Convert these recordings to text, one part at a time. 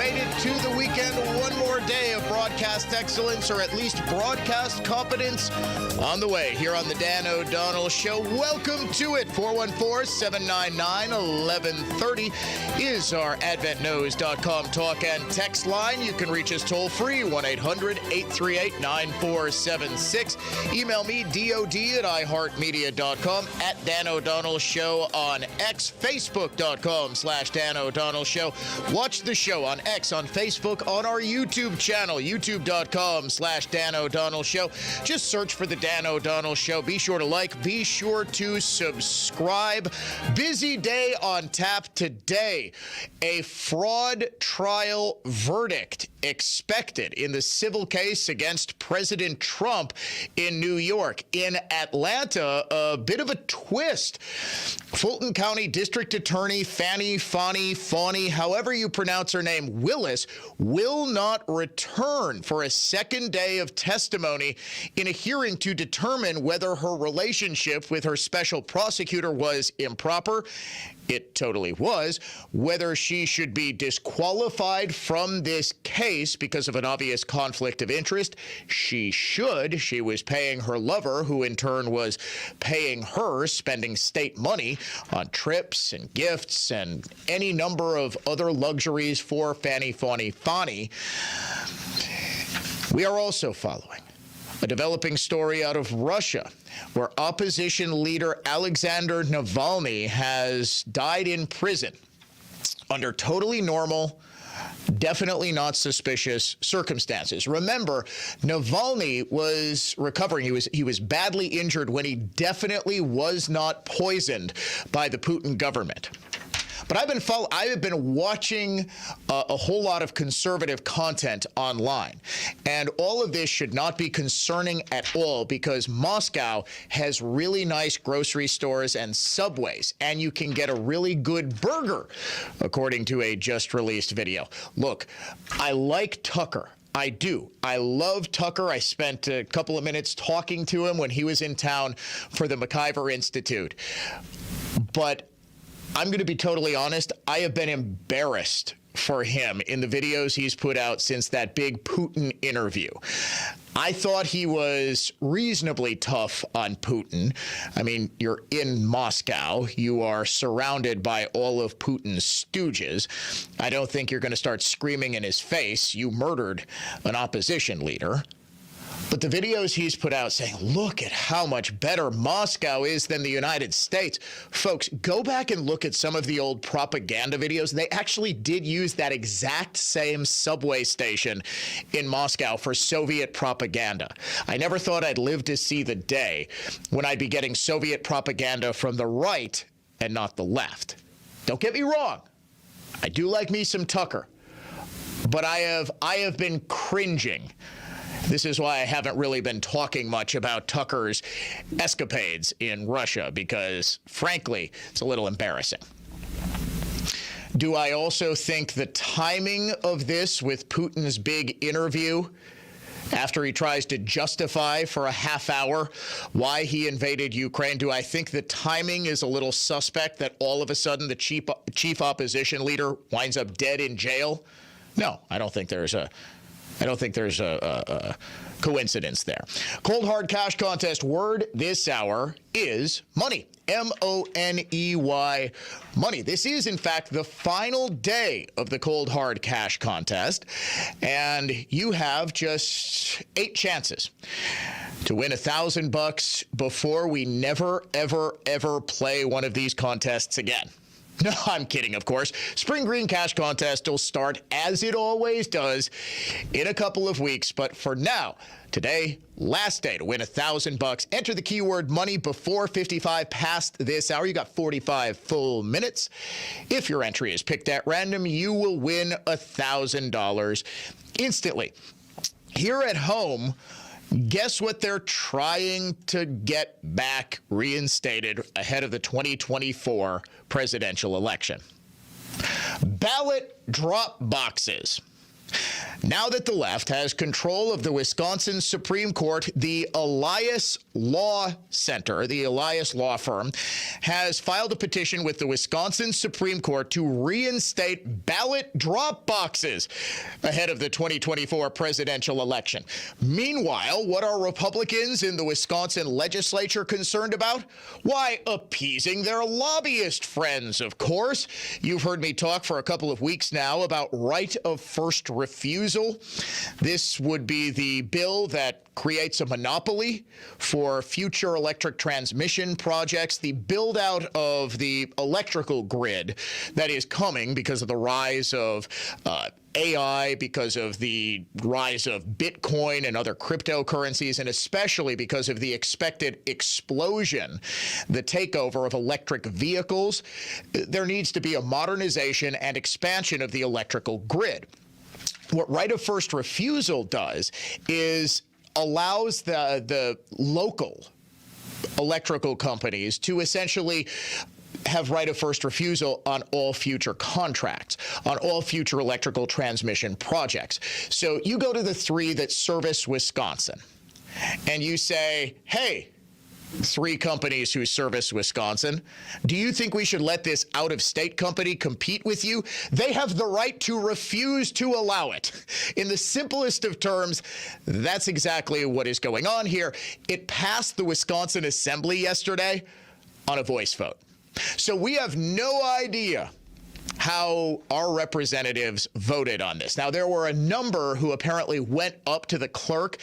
made it to the weekend. One more day of broadcast excellence, or at least broadcast competence, on the way here on the Dan O'Donnell Show. Welcome to it. 414-799-1130 is our AdventNews.com talk and text line. You can reach us toll free, 1-800-838-9476. Email me, DOD@iHeartMedia.com, at Dan O'Donnell Show on X, Facebook.com/Dan O'Donnell Show. Watch the show on X, on Facebook, on our YouTube channel, YouTube.com/Dan O'Donnell Show. Just search for the Dan O'Donnell Show. Be sure to like, be sure to subscribe. Busy day on tap today. A fraud trial verdict expected in the civil case against President Trump in New York. In Atlanta, a bit of a twist. Fulton County District Attorney Fani, however you pronounce her name, Willis, will not return for a second day of testimony in a hearing to determine whether her relationship with her special prosecutor was improper. It totally was. Whether she should be disqualified from this case because of an obvious conflict of interest, she should. She was paying her lover, who in turn was paying her, spending state money on trips and gifts and any number of other luxuries for Fani. We are also following a developing story out of Russia, where opposition leader Alexander Navalny has died in prison under totally normal, definitely not suspicious circumstances. Remember, Navalny was recovering. He was badly injured when he definitely was not poisoned by the Putin government. But I have been watching a whole lot of conservative content online. And all of this should not be concerning at all, because Moscow has really nice grocery stores and Subways, and you can get a really good burger, according to a just released video. Look, I like Tucker. I do. I love Tucker. I spent a couple of minutes talking to him when he was in town for the MacIver Institute. But I'm going to be totally honest. I have been embarrassed for him in the videos he's put out since that big Putin interview. I thought he was reasonably tough on Putin. I mean, you're in Moscow. You are surrounded by all of Putin's stooges. I don't think you're going to start screaming in his face, "You murdered an opposition leader." But the videos he's put out saying, look at how much better Moscow is than the United States. Folks, go back and look at some of the old propaganda videos. They actually did use that exact same subway station in Moscow for Soviet propaganda. I never thought I'd live to see the day when I'd be getting Soviet propaganda from the right and not the left. Don't get me wrong. I do like me some Tucker. But I have been cringing. This is why I haven't really been talking much about Tucker's escapades in Russia, because, frankly, it's a little embarrassing. Do I also think the timing of this with Putin's big interview, after he tries to justify for a half hour why he invaded Ukraine, do I think the timing is a little suspect, that all of a sudden the chief opposition leader winds up dead in jail? No, I don't think there's a coincidence there. Cold Hard Cash Contest word this hour is money. M-O-N-E-Y, money. This is, in fact, the final day of the Cold Hard Cash Contest, and you have just 8 chances to win $1,000 before we never, ever, ever play one of these contests again. No, I'm kidding, of course. Spring Green Cash Contest will start, as it always does, in a couple of weeks. But for now, today, last day to win $1,000. Enter the keyword money before 55 past this hour. You got 45 full minutes. If your entry is picked at random, you will win $1,000 instantly. Here at home, guess what they're trying to get back reinstated ahead of the 2024 presidential election? Ballot drop boxes. Now that the left has control of the Wisconsin Supreme Court, the Elias Law Center, the Elias Law Firm, has filed a petition with the Wisconsin Supreme Court to reinstate ballot drop boxes ahead of the 2024 presidential election. Meanwhile, what are Republicans in the Wisconsin legislature concerned about? Why, appeasing their lobbyist friends, of course. You've heard me talk for a couple of weeks now about right of first refusal. This would be the bill that creates a monopoly for future electric transmission projects, the build out of the electrical grid that is coming because of the rise of AI, because of the rise of Bitcoin and other cryptocurrencies, and especially because of the expected explosion, the takeover of electric vehicles. There needs to be a modernization and expansion of the electrical grid. What right of first refusal does is allows the local electrical companies to essentially have right of first refusal on all future contracts, on all future electrical transmission projects. So you go to the three that service Wisconsin, and you say, hey, three companies who service Wisconsin, do you think we should let this out-of-state company compete with you? They have the right to refuse to allow it. In the simplest of terms, that's exactly what is going on here. It passed the Wisconsin Assembly yesterday on a voice vote. So we have no idea how our representatives voted on this. Now, there were a number who apparently went up to the clerk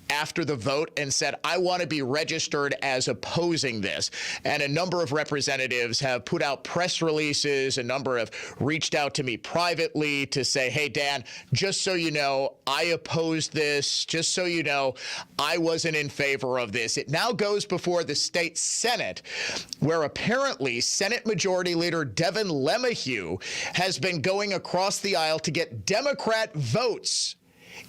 after the vote and said, I want to be registered as opposing this. And a number of representatives have put out press releases. A number have reached out to me privately to say, hey, Dan, just so you know, I opposed this. Just so you know, I wasn't in favor of this. It now goes before the state Senate, where apparently Senate Majority Leader Devin LeMahieu has been going across the aisle to get Democrat votes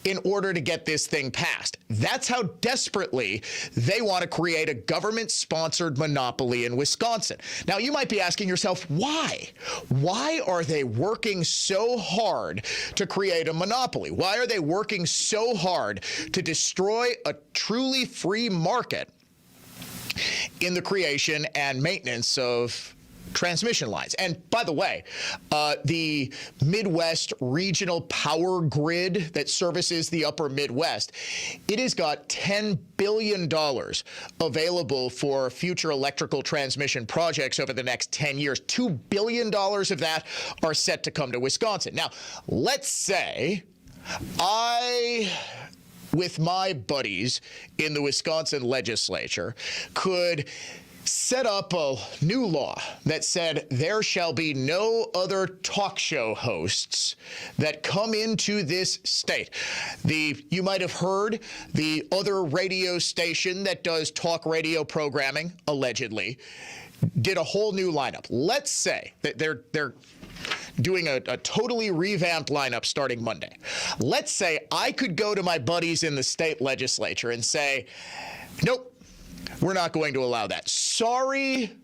in order to get this thing passed. That's how desperately they want to create a government-sponsored monopoly in Wisconsin. Now, you might be asking yourself, why? Why are they working so hard to create a monopoly? Why are they working so hard to destroy a truly free market in the creation and maintenance of transmission lines? And by the way, the Midwest Regional Power Grid that services the upper Midwest, it has got $10 billion available for future electrical transmission projects over the next 10 years. $2 billion of that are set to come to Wisconsin. Now, let's say with my buddies in the Wisconsin legislature, could set up a new law that said there shall be no other talk show hosts that come into this state. You might have heard the other radio station that does talk radio programming, allegedly, did a whole new lineup. Let's say that they're doing a totally revamped lineup starting Monday. Let's say I could go to my buddies in the state legislature and say, nope, we're not going to allow that. Sorry,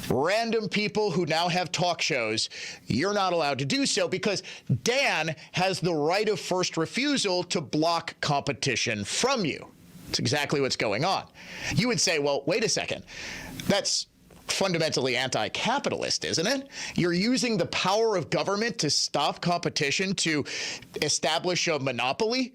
random people who now have talk shows, you're not allowed to do so because Dan has the right of first refusal to block competition from you. That's exactly what's going on. You would say, well, wait a second. That's fundamentally anti-capitalist, isn't it? You're using the power of government to stop competition, to establish a monopoly.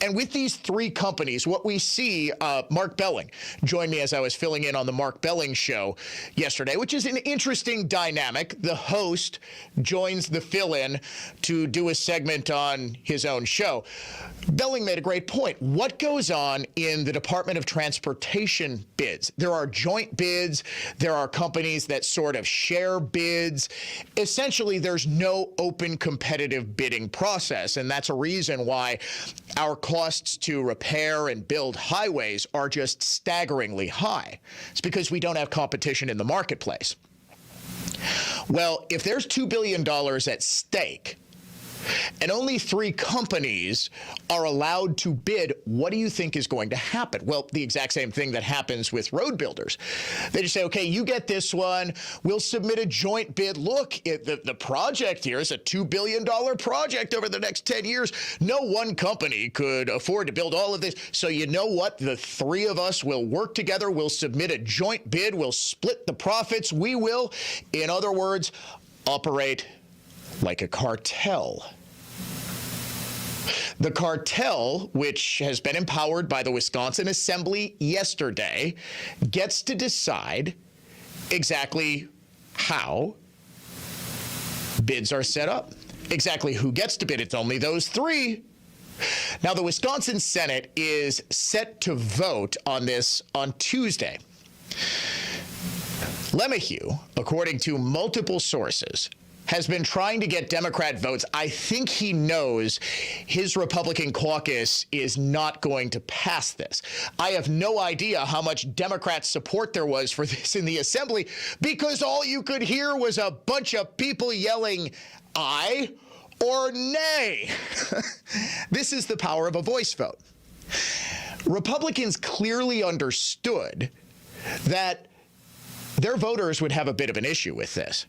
And with these three companies, what we see, Mark Belling joined me as I was filling in on the Mark Belling show yesterday, which is an interesting dynamic. The host joins the fill-in to do a segment on his own show. Belling made a great point. What goes on in the Department of Transportation bids? There are joint bids. There are companies that sort of share bids. Essentially, there's no open competitive bidding process, and that's a reason why our costs to repair and build highways are just staggeringly high. It's because we don't have competition in the marketplace. Well, if there's $2 billion at stake and only 3 companies are allowed to bid, what do you think is going to happen? Well, the exact same thing that happens with road builders. They just say, okay, you get this one. We'll submit a joint bid. Look, the project here is a $2 billion project over the next 10 years. No one company could afford to build all of this. So you know what? The 3 of us will work together. We'll submit a joint bid. We'll split the profits. We will, in other words, operate like a cartel. The cartel, which has been empowered by the Wisconsin Assembly yesterday, gets to decide exactly how bids are set up, exactly who gets to bid. It's only those 3. Now, the Wisconsin Senate is set to vote on this on Tuesday. LeMahieu, according to multiple sources, has been trying to get Democrat votes. I think he knows his Republican caucus is not going to pass this. I have no idea how much Democrat support there was for this in the Assembly, because all you could hear was a bunch of people yelling, aye or nay. This is the power of a voice vote. Republicans clearly understood that their voters would have a bit of an issue with this.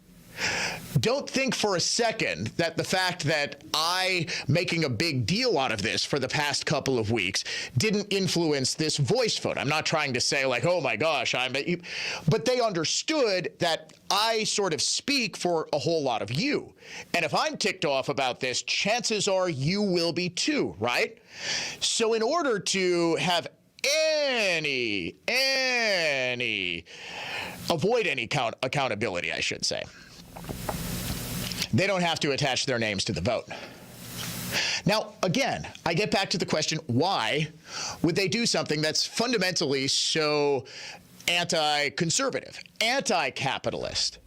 Don't think for a second that the fact that I making a big deal out of this for the past couple of weeks didn't influence this voice vote. I'm not trying to say like, oh my gosh, but they understood that I sort of speak for a whole lot of you. And if I'm ticked off about this, chances are you will be too, right? So in order to have avoid any accountability, I should say, they don't have to attach their names to the vote. Now, again, I get back to the question, why would they do something that's fundamentally so anti-conservative, anti-capitalist,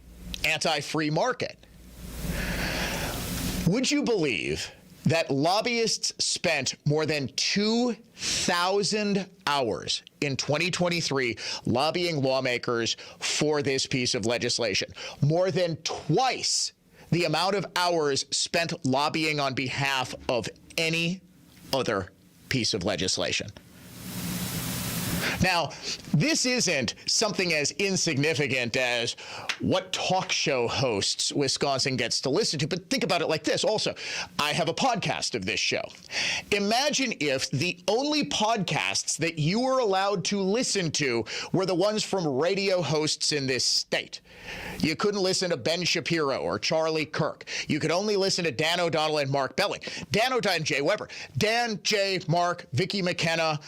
anti-free market? Would you believe that lobbyists spent more than 2,000 hours in 2023 lobbying lawmakers for this piece of legislation? More than twice the amount of hours spent lobbying on behalf of any other piece of legislation. Now, this isn't something as insignificant as what talk show hosts Wisconsin gets to listen to, but think about it like this also. I have a podcast of this show. Imagine if the only podcasts that you were allowed to listen to were the ones from radio hosts in this state. You couldn't listen to Ben Shapiro or Charlie Kirk. You could only listen to Dan O'Donnell and Mark Belling. Dan O'Donnell and Jay Weber. Dan, Jay, Mark, Vicky McKenna.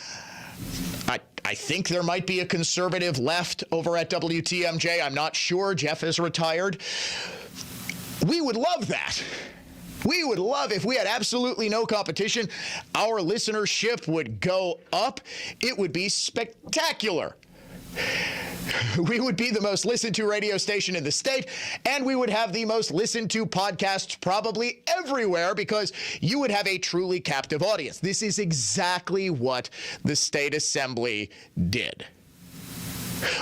I think there might be a conservative left over at WTMJ. I'm not sure. Jeff is retired. We would love that. We would love if we had absolutely no competition. Our listenership would go up. It would be spectacular. We would be the most listened to radio station in the state, and we would have the most listened to podcasts probably everywhere because you would have a truly captive audience. This is exactly what the state assembly did,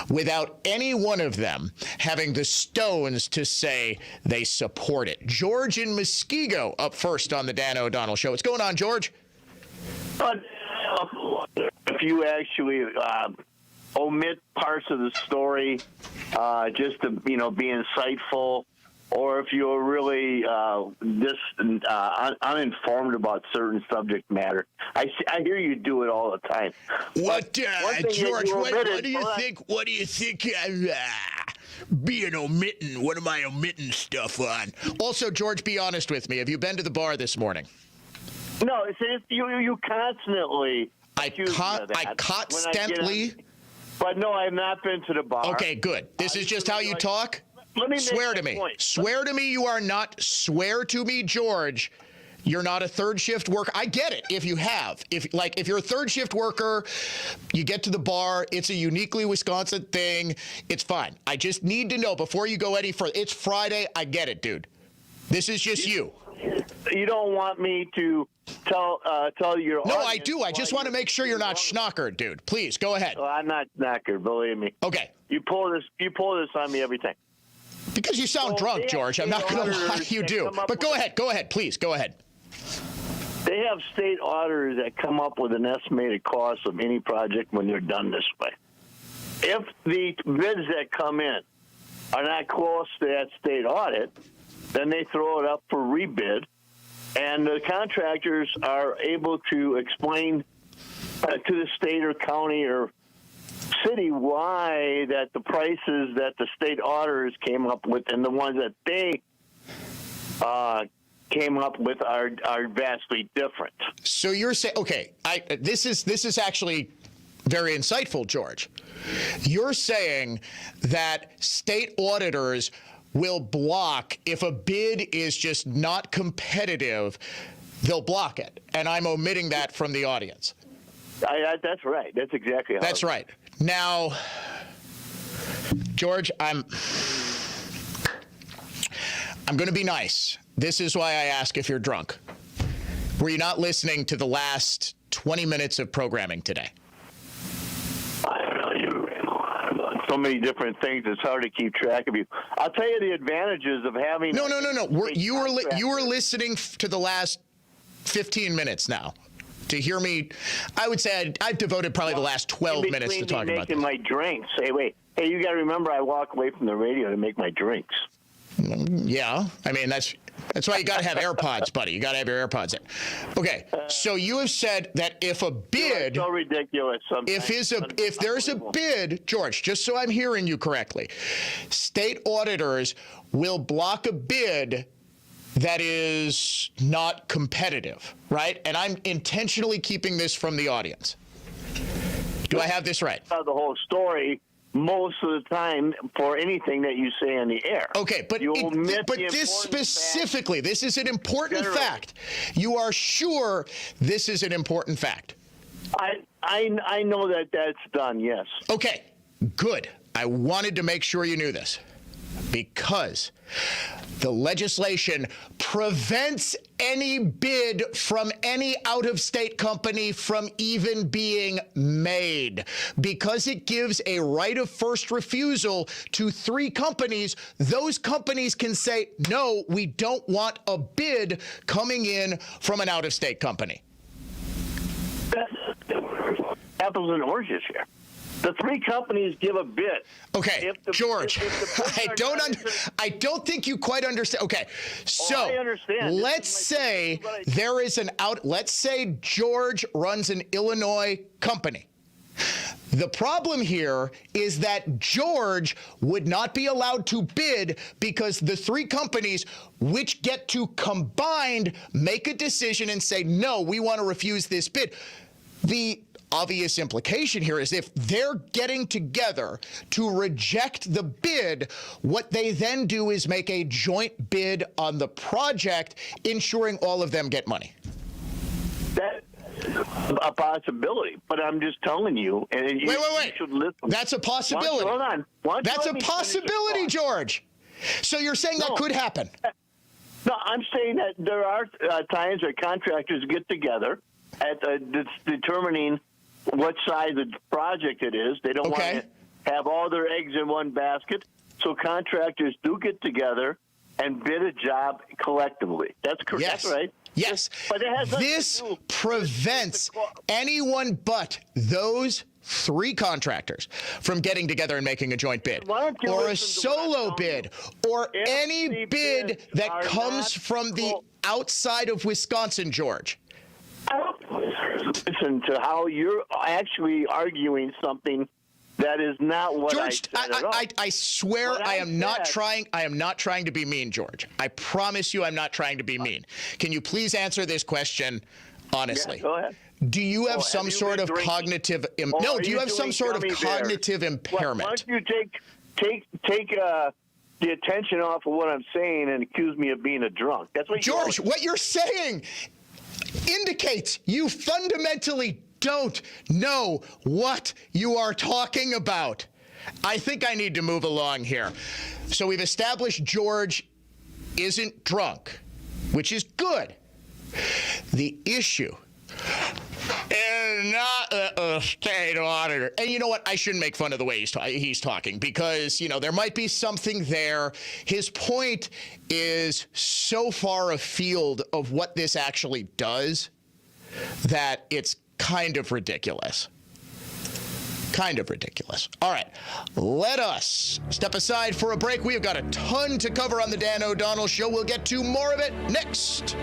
without any one of them having the stones to say they support it. George in Muskego up first on the Dan O'Donnell Show. What's going on, George? If you actually omit parts of the story just to, be insightful, or if you're really uninformed about certain subject matter. I hear you do it all the time. What, George, what do you think? What do you think being omitting? What am I omitting stuff on? Also, George, be honest with me. Have you been to the bar this morning? No, you constantly accuse me of that. I constantly... But no, I have not been to the bar. Okay, good. This is just how you talk? Let me swear to me. Point. Swear to me you are not. Swear to me, George, you're not a third shift worker. I get it if you have. If you're a third shift worker, you get to the bar, it's a uniquely Wisconsin thing, it's fine. I just need to know before you go any further. It's Friday. I get it, dude. This is just you. You don't want me to tell your No, I do. I just want to make sure you're not schnockered, dude. Please, go ahead. Well, I'm not schnockered, believe me. Okay. You pull this on me every time. Because you sound drunk, George. I'm not going to lie, you do. But go ahead, please, go ahead. They have state auditors that come up with an estimated cost of any project when they're done this way. If the bids that come in are not close to that state audit, then they throw it up for rebid, and the contractors are able to explain to the state or county or city why that the prices that the state auditors came up with and the ones that they came up with are vastly different. So you're saying, okay, this is actually very insightful, George. You're saying that state auditors will block if a bid is just not competitive, they'll block it. And I'm omitting that from the audience. That's right. That's exactly how. That's right. Now, George, I'm going to be nice. This is why I ask if you're drunk. Were you not listening to the last 20 minutes of programming today? I don't know. You ran on about so many different things. It's hard to keep track of you. I'll tell you the advantages of having. No. You were listening to the last 15 minutes now. To hear me, I would say I've devoted probably the last 12 minutes to talking about this. Making my drinks. Hey, you got to remember I walk away from the radio to make my drinks. Yeah, I mean that's why you got to have AirPods, buddy. You got to have your AirPods in. Okay, so you have said that if a bid, so ridiculous. If there's a bid, George, just so I'm hearing you correctly, state auditors will block a bid that is not competitive, right? And I'm intentionally keeping this from the audience. Do I have this right? The whole story most of the time for anything that you say on the air. Okay, but this specifically, this is an important fact. You are sure this is an important fact? I know that that's done, yes. Okay, good. I wanted to make sure you knew this because the legislation prevents any bid from any out-of-state company from even being made because it gives a right of first refusal to 3 companies. Those companies can say, no, we don't want a bid coming in from an out-of-state company. Apples and oranges here. The 3 companies give a bid. Okay, George, I don't think you quite understand. Okay, so I understand. Let's say there is let's say George runs an Illinois company. The problem here is that George would not be allowed to bid because the 3 companies which get to combined make a decision and say, no, we want to refuse this bid. The obvious implication here is if they're getting together to reject the bid, what they then do is make a joint bid on the project, ensuring all of them get money. That's a possibility, but I'm just telling you. And you should listen. That's a possibility. Hold on. That's a possibility, George. So you're saying that could happen? No, I'm saying that there are times that contractors get together at determining what size of project it is. They don't want to have all their eggs in one basket. So contractors do get together and bid a job collectively. That's correct. Yes. That's right. Yes. But this prevents anyone but those 3 contractors from getting together and making a joint bid or a solo bid or any bid that comes from the outside of Wisconsin, George. Listen to how you're actually arguing something that is not what George, I swear what I am not trying to be mean, George. I promise you I'm not trying to be mean. Can you please answer this question honestly? Yeah, go ahead. Do you have some sort of cognitive do you have some sort of cognitive impairment? Why don't you take the attention off of what I'm saying and accuse me of being a drunk? That's what George, what you're saying indicates you fundamentally don't know what you are talking about. I think I need to move along here. So we've established George isn't drunk, which is good. The issue is not state auditor. And you know what? I shouldn't make fun of the way he's talking because, there might be something there. His point is so far afield of what this actually does that it's kind of ridiculous. Kind of ridiculous. All right, let us step aside for a break. We have got a ton to cover on the Dan O'Donnell Show. We'll get to more of it next.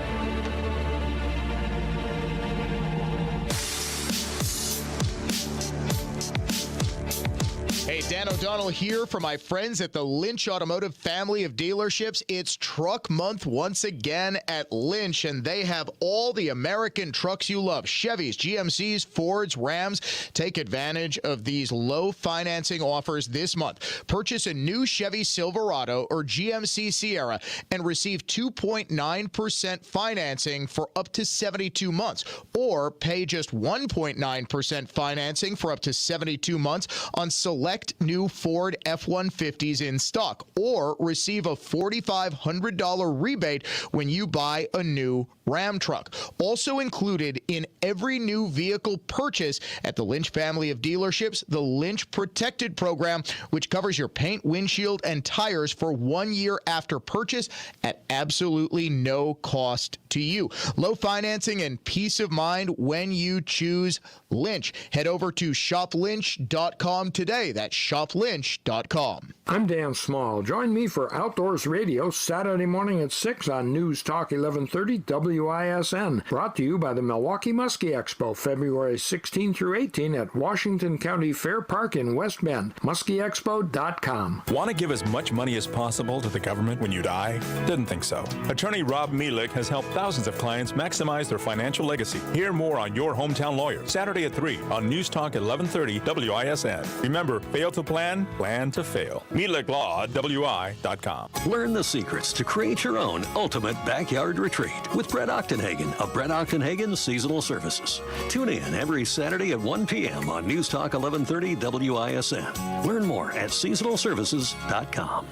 Hey, Dan O'Donnell here for my friends at the Lynch Automotive family of dealerships. It's Truck Month once again at Lynch, and they have all the American trucks you love. Chevys, GMCs, Fords, Rams. Take advantage of these low financing offers this month. Purchase a new Chevy Silverado or GMC Sierra and receive 2.9% financing for up to 72 months, or pay just 1.9% financing for up to 72 months on select new Ford F-150s in stock, or receive a $4,500 rebate when you buy a new Ram truck. Also included in every new vehicle purchase at the Lynch family of dealerships, the Lynch Protected program, which covers your paint, windshield, and tires for 1 year after purchase at absolutely no cost to you. Low financing and peace of mind when you choose Lynch. Head over to shoplynch.com today. That's shoplynch.com. I'm Dan Small. Join me for Outdoors Radio Saturday morning at 6 on News Talk 1130 WISN. Brought to you by the Milwaukee Muskie Expo, February 16 through 18 at Washington County Fair Park in West Bend. MuskieExpo.com. Want to give as much money as possible to the government when you die? Didn't think so. Attorney Rob Mielek has helped thousands of clients maximize their financial legacy. Hear more on Your Hometown Lawyer, Saturday at 3 on News Talk 1130 WISN. Remember, fail to plan, plan to fail. MielekLaw@wi.com. Learn the secrets to create your own ultimate backyard retreat with Brett Ochtenhagen of Brett Ochtenhagen Seasonal Services. Tune in every Saturday at 1 p.m. on News Talk 1130 WISN. Learn more at seasonalservices.com.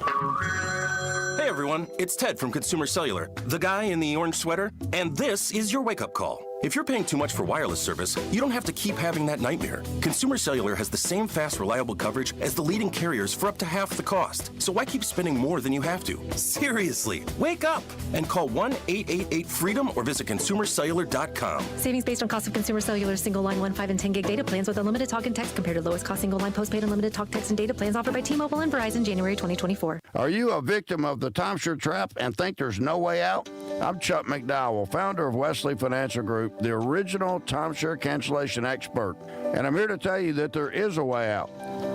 Hey everyone, it's Ted from Consumer Cellular, the guy in the orange sweater, and this is your wake-up call. If you're paying too much for wireless service, you don't have to keep having that nightmare. Consumer Cellular has the same fast, reliable coverage as the leading carriers for up to half the cost. So why keep spending more than you have to? Seriously, wake up and call 1-888-FREEDOM or visit consumercellular.com. Savings based on cost of Consumer Cellular single line 1, 5, and 10 gig data plans with unlimited talk and text compared to lowest cost single line postpaid unlimited talk, text, and data plans offered by T-Mobile and Verizon January 2024. Are you a victim of the timeshare trap and think there's no way out? I'm Chuck McDowell, founder of Wesley Financial Group, the original timeshare cancellation expert, and I'm here to tell you that there is a way out.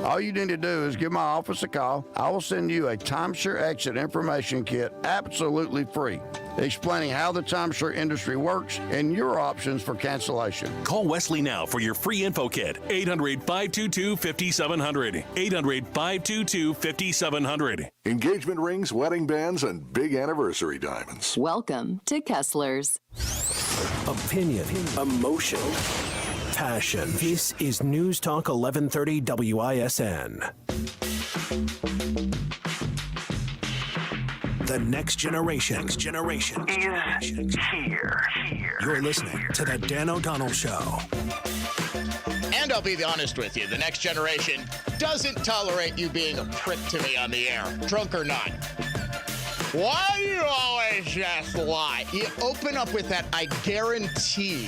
All you need to do is give my office a call. I will send you a timeshare exit information kit absolutely free, explaining how the timeshare industry works and your options for cancellation. Call Wesley now for your free info kit. 800-522-5700. 800-522-5700. Engagement rings, wedding bands, and big anniversary diamonds. Welcome to Kessler's. Opinion, emotion, passion. This is News Talk 1130 WISN. The next generation is here. You're listening to the Dan O'Donnell Show. And I'll be honest with you, the next generation doesn't tolerate you being a prick to me on the air, drunk or not. Why do you always just lie? You open up with that, I guarantee,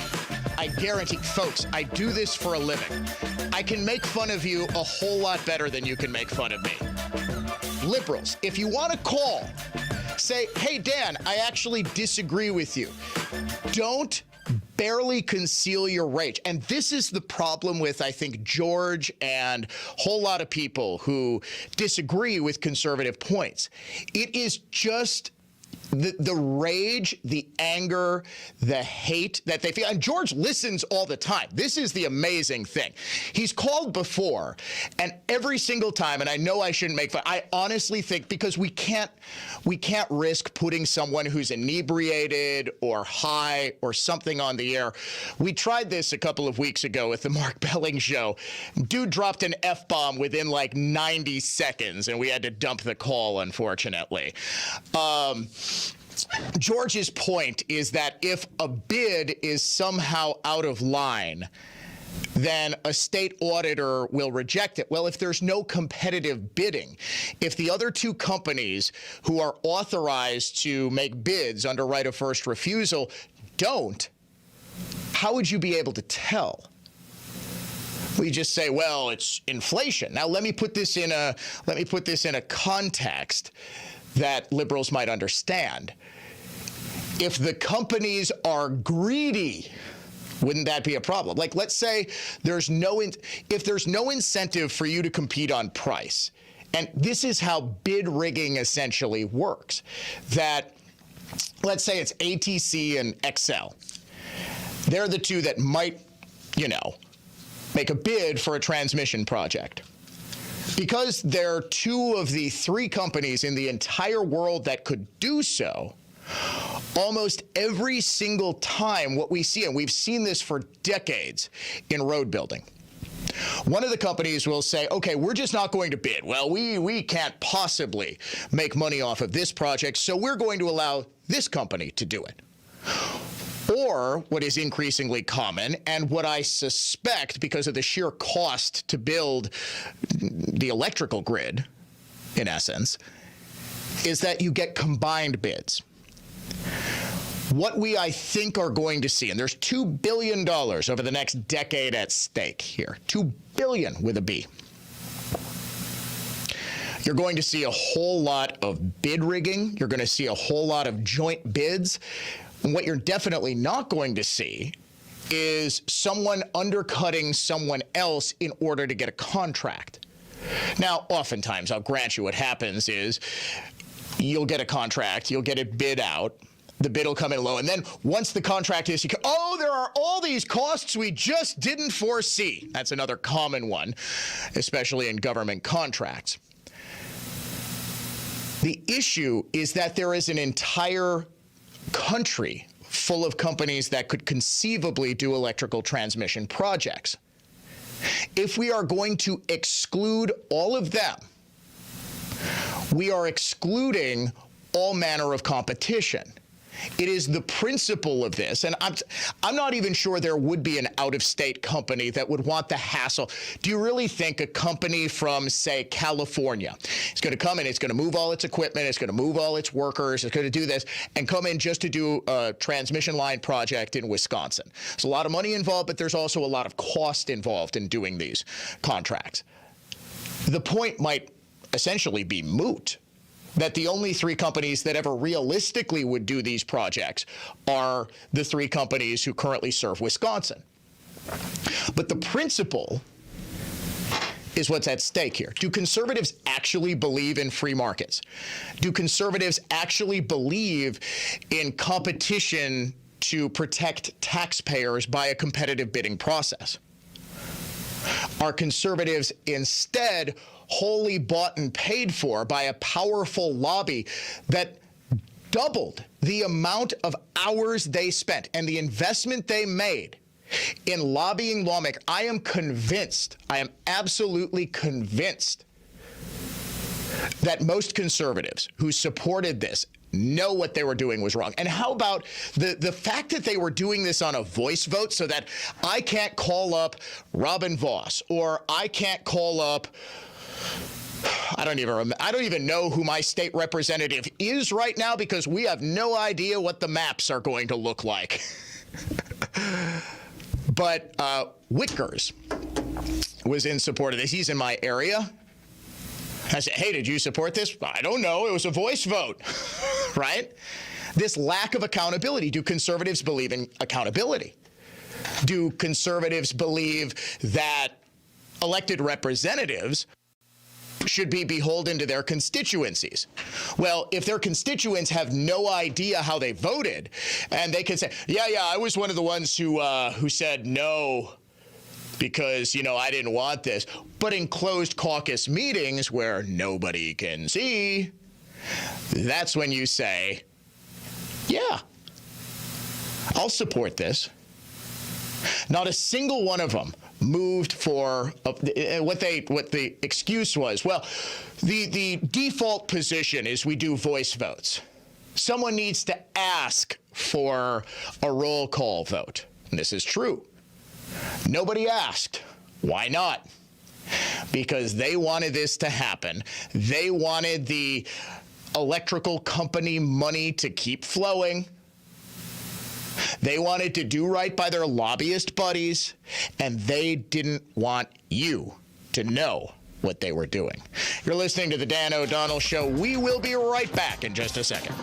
folks, I do this for a living. I can make fun of you a whole lot better than you can make fun of me. Liberals, if you want to call, say, hey, Dan, I actually disagree with you. Don't barely conceal your rage. And this is the problem with, I think, George and a whole lot of people who disagree with conservative points. It is just the rage, the anger, the hate that they feel. And George listens all the time. This is the amazing thing. He's called before, and every single time, and I know I shouldn't make fun, I honestly think because we can't risk putting someone who's inebriated or high or something on the air. We tried this a couple of weeks ago with the Mark Belling show. Dude dropped an F-bomb within like 90 seconds, and we had to dump the call, unfortunately. George's point is that if a bid is somehow out of line, then a state auditor will reject it. Well, if there's no competitive bidding, if the other two companies who are authorized to make bids under right of first refusal don't, how would you be able to tell? We just say, well, it's inflation. Now let me put this in a context that liberals might understand. If the companies are greedy, wouldn't that be a problem? Like, let's say if there's no incentive for you to compete on price, and this is how bid rigging essentially works, that let's say it's ATC and XL. They're the two that might, make a bid for a transmission project. Because they're two of the three companies in the entire world that could do so, almost every single time what we see, and we've seen this for decades in road building, one of the companies will say, okay, we're just not going to bid. Well, we can't possibly make money off of this project, so we're going to allow this company to do it. Or what is increasingly common, and what I suspect because of the sheer cost to build the electrical grid, in essence, is that you get combined bids. What I think are going to see, and there's $2 billion over the next decade at stake here, $2 billion with a B. You're going to see a whole lot of bid rigging. You're going to see a whole lot of joint bids. And what you're definitely not going to see is someone undercutting someone else in order to get a contract. Now, oftentimes, I'll grant you what happens is you'll get a contract, you'll get it bid out, the bid will come in low, and then once the contract is, there are all these costs we just didn't foresee. That's another common one, especially in government contracts. The issue is that there is an entire country full of companies that could conceivably do electrical transmission projects. If we are going to exclude all of them, we are excluding all manner of competition. It is the principle of this, and I'm not even sure there would be an out-of-state company that would want the hassle. Do you really think a company from, say, California is going to come in, it's going to move all its equipment, it's going to move all its workers, it's going to do this, and come in just to do a transmission line project in Wisconsin? There's a lot of money involved, but there's also a lot of cost involved in doing these contracts. The point might essentially be moot, that the only three companies that ever realistically would do these projects are the three companies who currently serve Wisconsin. But the principle is what's at stake here. Do conservatives actually believe in free markets? Do conservatives actually believe in competition to protect taxpayers by a competitive bidding process? Are conservatives instead wholly bought and paid for by a powerful lobby that doubled the amount of hours they spent and the investment they made in lobbying lawmakers? I am absolutely convinced that most conservatives who supported this know what they were doing was wrong. And how about the fact that they were doing this on a voice vote, so that I can't call up Robin Vos, or I can't call up, I don't even know who my state representative is right now, because we have no idea what the maps are going to look like. But Whitkers was in support of this. He's in my area. I said, hey, did you support this? I don't know. It was a voice vote, right? This lack of accountability. Do conservatives believe in accountability? Do conservatives believe that elected representatives should be beholden to their constituencies? Well, if their constituents have no idea how they voted, and they can say, yeah, I was one of the ones who said no, because, I didn't want this. But in closed caucus meetings where nobody can see, that's when you say, yeah, I'll support this. Not a single one of them moved for what the excuse was. Well, the default position is we do voice votes. Someone needs to ask for a roll call vote. And this is true. Nobody asked. Why not? Because they wanted this to happen. They wanted the electrical company money to keep flowing. They wanted to do right by their lobbyist buddies, and they didn't want you to know what they were doing. You're listening to The Dan O'Donnell Show. We will be right back in just a second.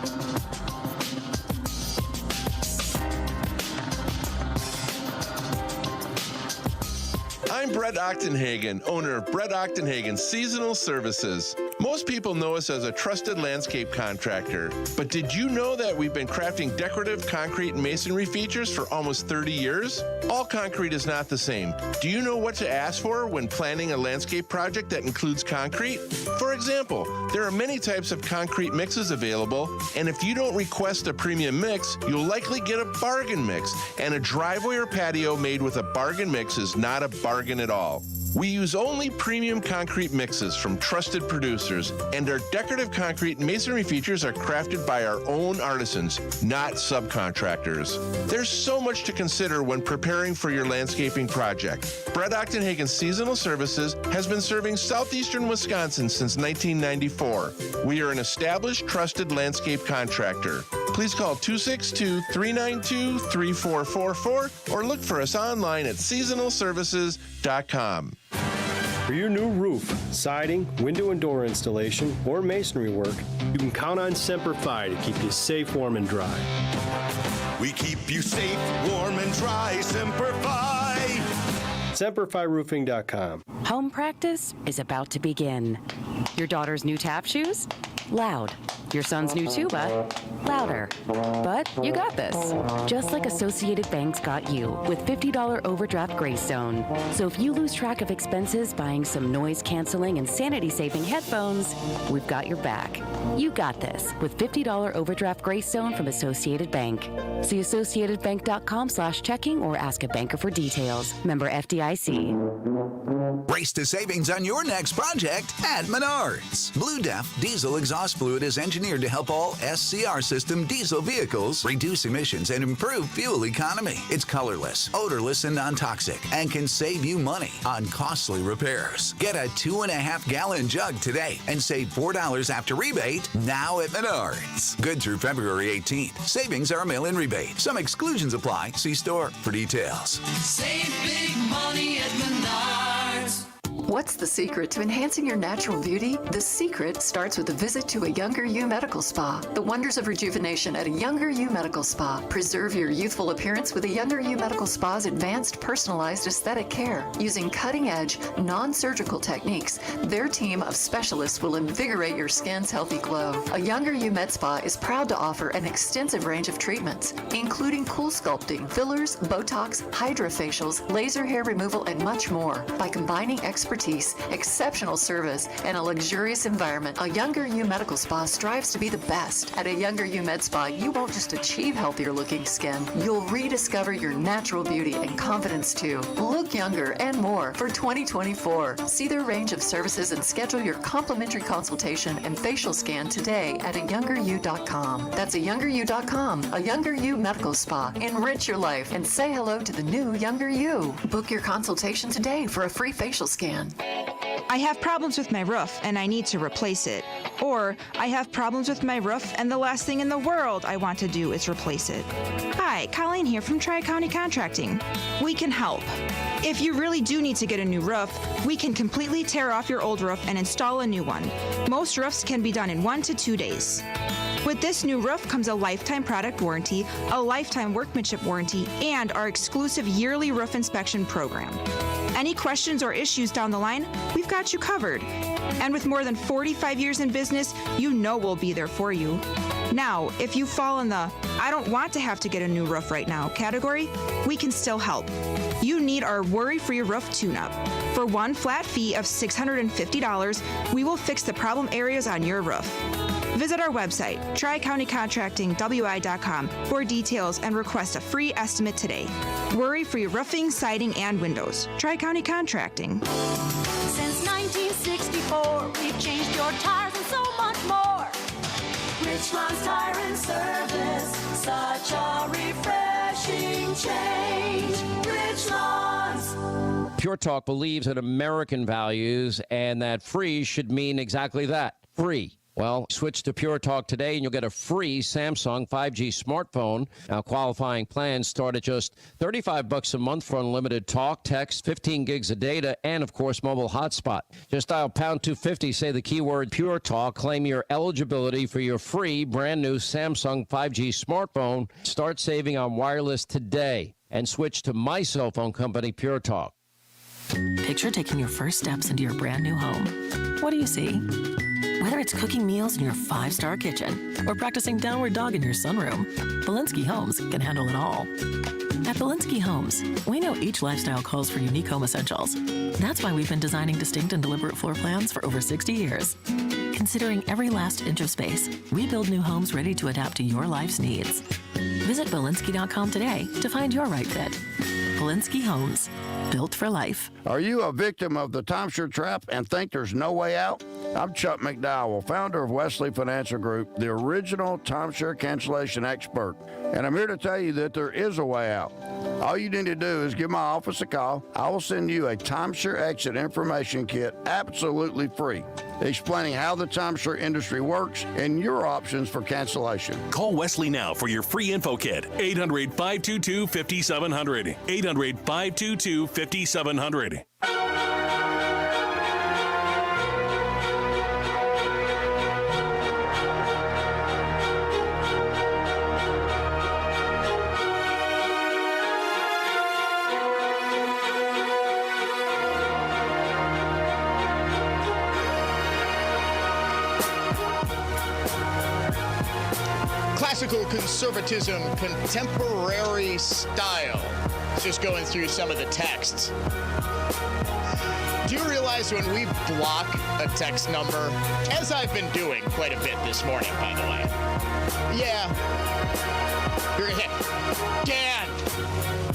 I'm Brett Ochtenhagen, owner of Brett Ochtenhagen Seasonal Services. Most people know us as a trusted landscape contractor, but did you know that we've been crafting decorative concrete and masonry features for almost 30 years? All concrete is not the same. Do you know what to ask for when planning a landscape project that includes concrete? For example, there are many types of concrete mixes available, and if you don't request a premium mix, you'll likely get a bargain mix, and a driveway or patio made with a bargain mix is not a bargain at all. We use only premium concrete mixes from trusted producers, and our decorative concrete and masonry features are crafted by our own artisans, not subcontractors. There's so much to consider when preparing for your landscaping project. Brett Ochtenhagen Seasonal Services has been serving southeastern Wisconsin since 1994. We are an established, trusted landscape contractor. Please call 262-392-3444 or look for us online at seasonalservices.com. For your new roof, siding, window and door installation, or masonry work, you can count on Semper Fi to keep you safe, warm, and dry. We keep you safe, warm, and dry. Semper Fi. SemperFiRoofing.com. Home practice is about to begin. Your daughter's new tap shoes? Loud. Your son's new tuba? Louder. But you got this. Just like Associated Bank's got you with $50 overdraft Greystone. So if you lose track of expenses buying some noise-canceling and sanity-saving headphones, we've got your back. You got this with $50 overdraft Greystone from Associated Bank. See AssociatedBank.com/checking or ask a banker for details. Member FDIC. Race to savings on your next project at Menards. Blue Def Diesel Exhaust Fluid is engineered to help all SCR system diesel vehicles reduce emissions and improve fuel economy. It's colorless, odorless, and non-toxic, and can save you money on costly repairs. Get a 2.5-gallon jug today and save $4 after rebate now at Menards. Good through February 18th. Savings are a mail-in rebate. Some exclusions apply. See store for details. Save big money at Menards. What's the secret to enhancing your natural beauty? The secret starts with a visit to a Younger You Medical Spa. The wonders of rejuvenation at a Younger You Medical Spa. Preserve your youthful appearance with a Younger You Medical Spa's advanced personalized aesthetic care. Using cutting-edge, non-surgical techniques, their team of specialists will invigorate your skin's healthy glow. A Younger You Med Spa is proud to offer an extensive range of treatments, including cool sculpting, fillers, Botox, hydrofacials, laser hair removal, and much more. By combining expertise, exceptional service, and a luxurious environment, a Younger You Medical Spa strives to be the best. At a Younger You Med Spa, you won't just achieve healthier looking skin, you'll rediscover your natural beauty and confidence too. Look younger and more for 2024. See their range of services and schedule your complimentary consultation and facial scan today at ayoungeryou.com. That's ayoungeryou.com. A Younger You Medical Spa. Enrich your life and say hello to the new Younger You. Book your consultation today for a free facial scan. I have problems with my roof and I need to replace it. Or I have problems with my roof and the last thing in the world I want to do is replace it. Hi, Colleen here from Tri-County Contracting. We can help. If you really do need to get a new roof, we can completely tear off your old roof and install a new one. Most roofs can be done in 1 to 2 days. With this new roof comes a lifetime product warranty, a lifetime workmanship warranty, and our exclusive yearly roof inspection program. Any questions or issues down the line, we've got you covered. And with more than 45 years in business, you know we'll be there for you. Now, if you fall in the I don't want to have to get a new roof right now category, we can still help. You need our worry-free roof tune-up. For one flat fee of $650, we will fix the problem areas on your roof. Visit our website, tricountycontractingwi.com, for details and request a free estimate today. Worry-free roofing, siding, and windows. Tri-County Contracting. Since 1964, we've changed your tires and so much more. Richland's Tire and Service, such a refreshing change. Richland. Pure Talk believes in American values and that free should mean exactly that, free. Well, switch to Pure Talk today and you'll get a free Samsung 5G smartphone. Now, qualifying plans start at just $35 a month for unlimited talk, text, 15 gigs of data, and, of course, mobile hotspot. Just dial pound 250, say the keyword Pure Talk, claim your eligibility for your free brand new Samsung 5G smartphone. Start saving on wireless today and switch to my cell phone company, Pure Talk. Picture taking your first steps into your brand new home. What do you see? Whether it's cooking meals in your 5-star kitchen or practicing downward dog in your sunroom, Belinsky Homes can handle it all. At Belinsky Homes, we know each lifestyle calls for unique home essentials. That's why we've been designing distinct and deliberate floor plans for over 60 years. Considering every last inch of space, we build new homes ready to adapt to your life's needs. Visit Belinsky.com today to find your right fit. Belinsky Homes, built for life. Are you a victim of the timeshare trap and think there's no way out? I'm Chuck McDowell, founder of Wesley Financial Group, the original timeshare cancellation expert. And I'm here to tell you that there is a way out. All you need to do is give my office a call. I will send you a timeshare exit information kit absolutely free, explaining how the timeshare industry works and your options for cancellation. Call Wesley now for your free info kit. 800-522-5700. 800-522-5700. Classical conservatism, contemporary style. Just going through some of the texts. Do you realize when we block a text number, as I've been doing quite a bit this morning, by the way? Yeah. You're gonna hit, Dan,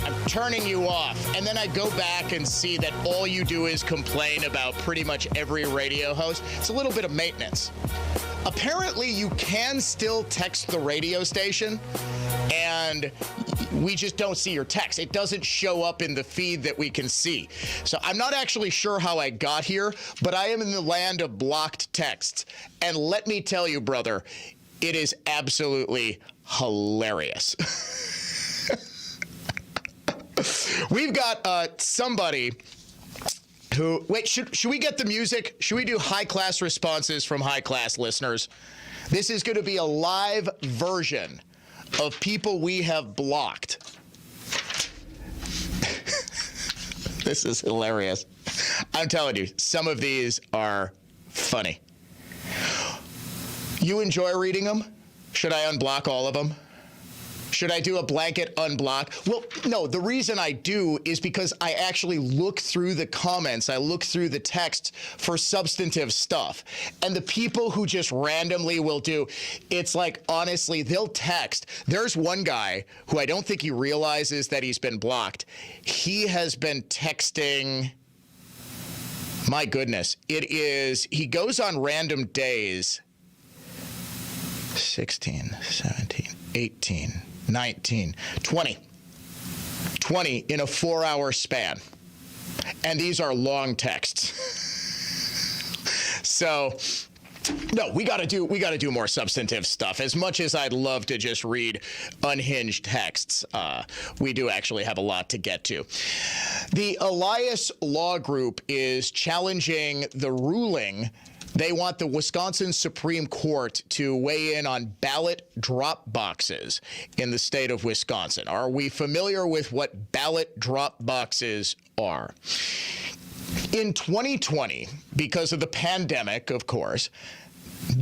I'm turning you off. And then I go back and see that all you do is complain about pretty much every radio host. It's a little bit of maintenance. Apparently, you can still text the radio station, and we just don't see your text. It doesn't show up in the feed that we can see. So I'm not actually sure how I got here, but I am in the land of blocked texts. And let me tell you, brother, it is absolutely hilarious. We've got somebody who, wait, should we get the music? Should we do high-class responses from high-class listeners? This is going to be a live version of people we have blocked. This is hilarious. I'm telling you, some of these are funny. You enjoy reading them? Should I unblock all of them? Should I do a blanket unblock? Well, no, the reason I do is because I actually look through the comments. I look through the text for substantive stuff. And the people who just randomly will do, it's like, honestly, they'll text. There's one guy who I don't think he realizes that he's been blocked. He has been texting, my goodness, he goes on random days, 16, 17, 18, 19, 20 in a 4-hour span. And these are long texts. So, no, we got to do more substantive stuff. As much as I'd love to just read unhinged texts, we do actually have a lot to get to. The Elias Law Group is challenging the ruling. They want the Wisconsin Supreme Court to weigh in on ballot drop boxes in the state of Wisconsin. Are we familiar with what ballot drop boxes are? In 2020, because of the pandemic, of course,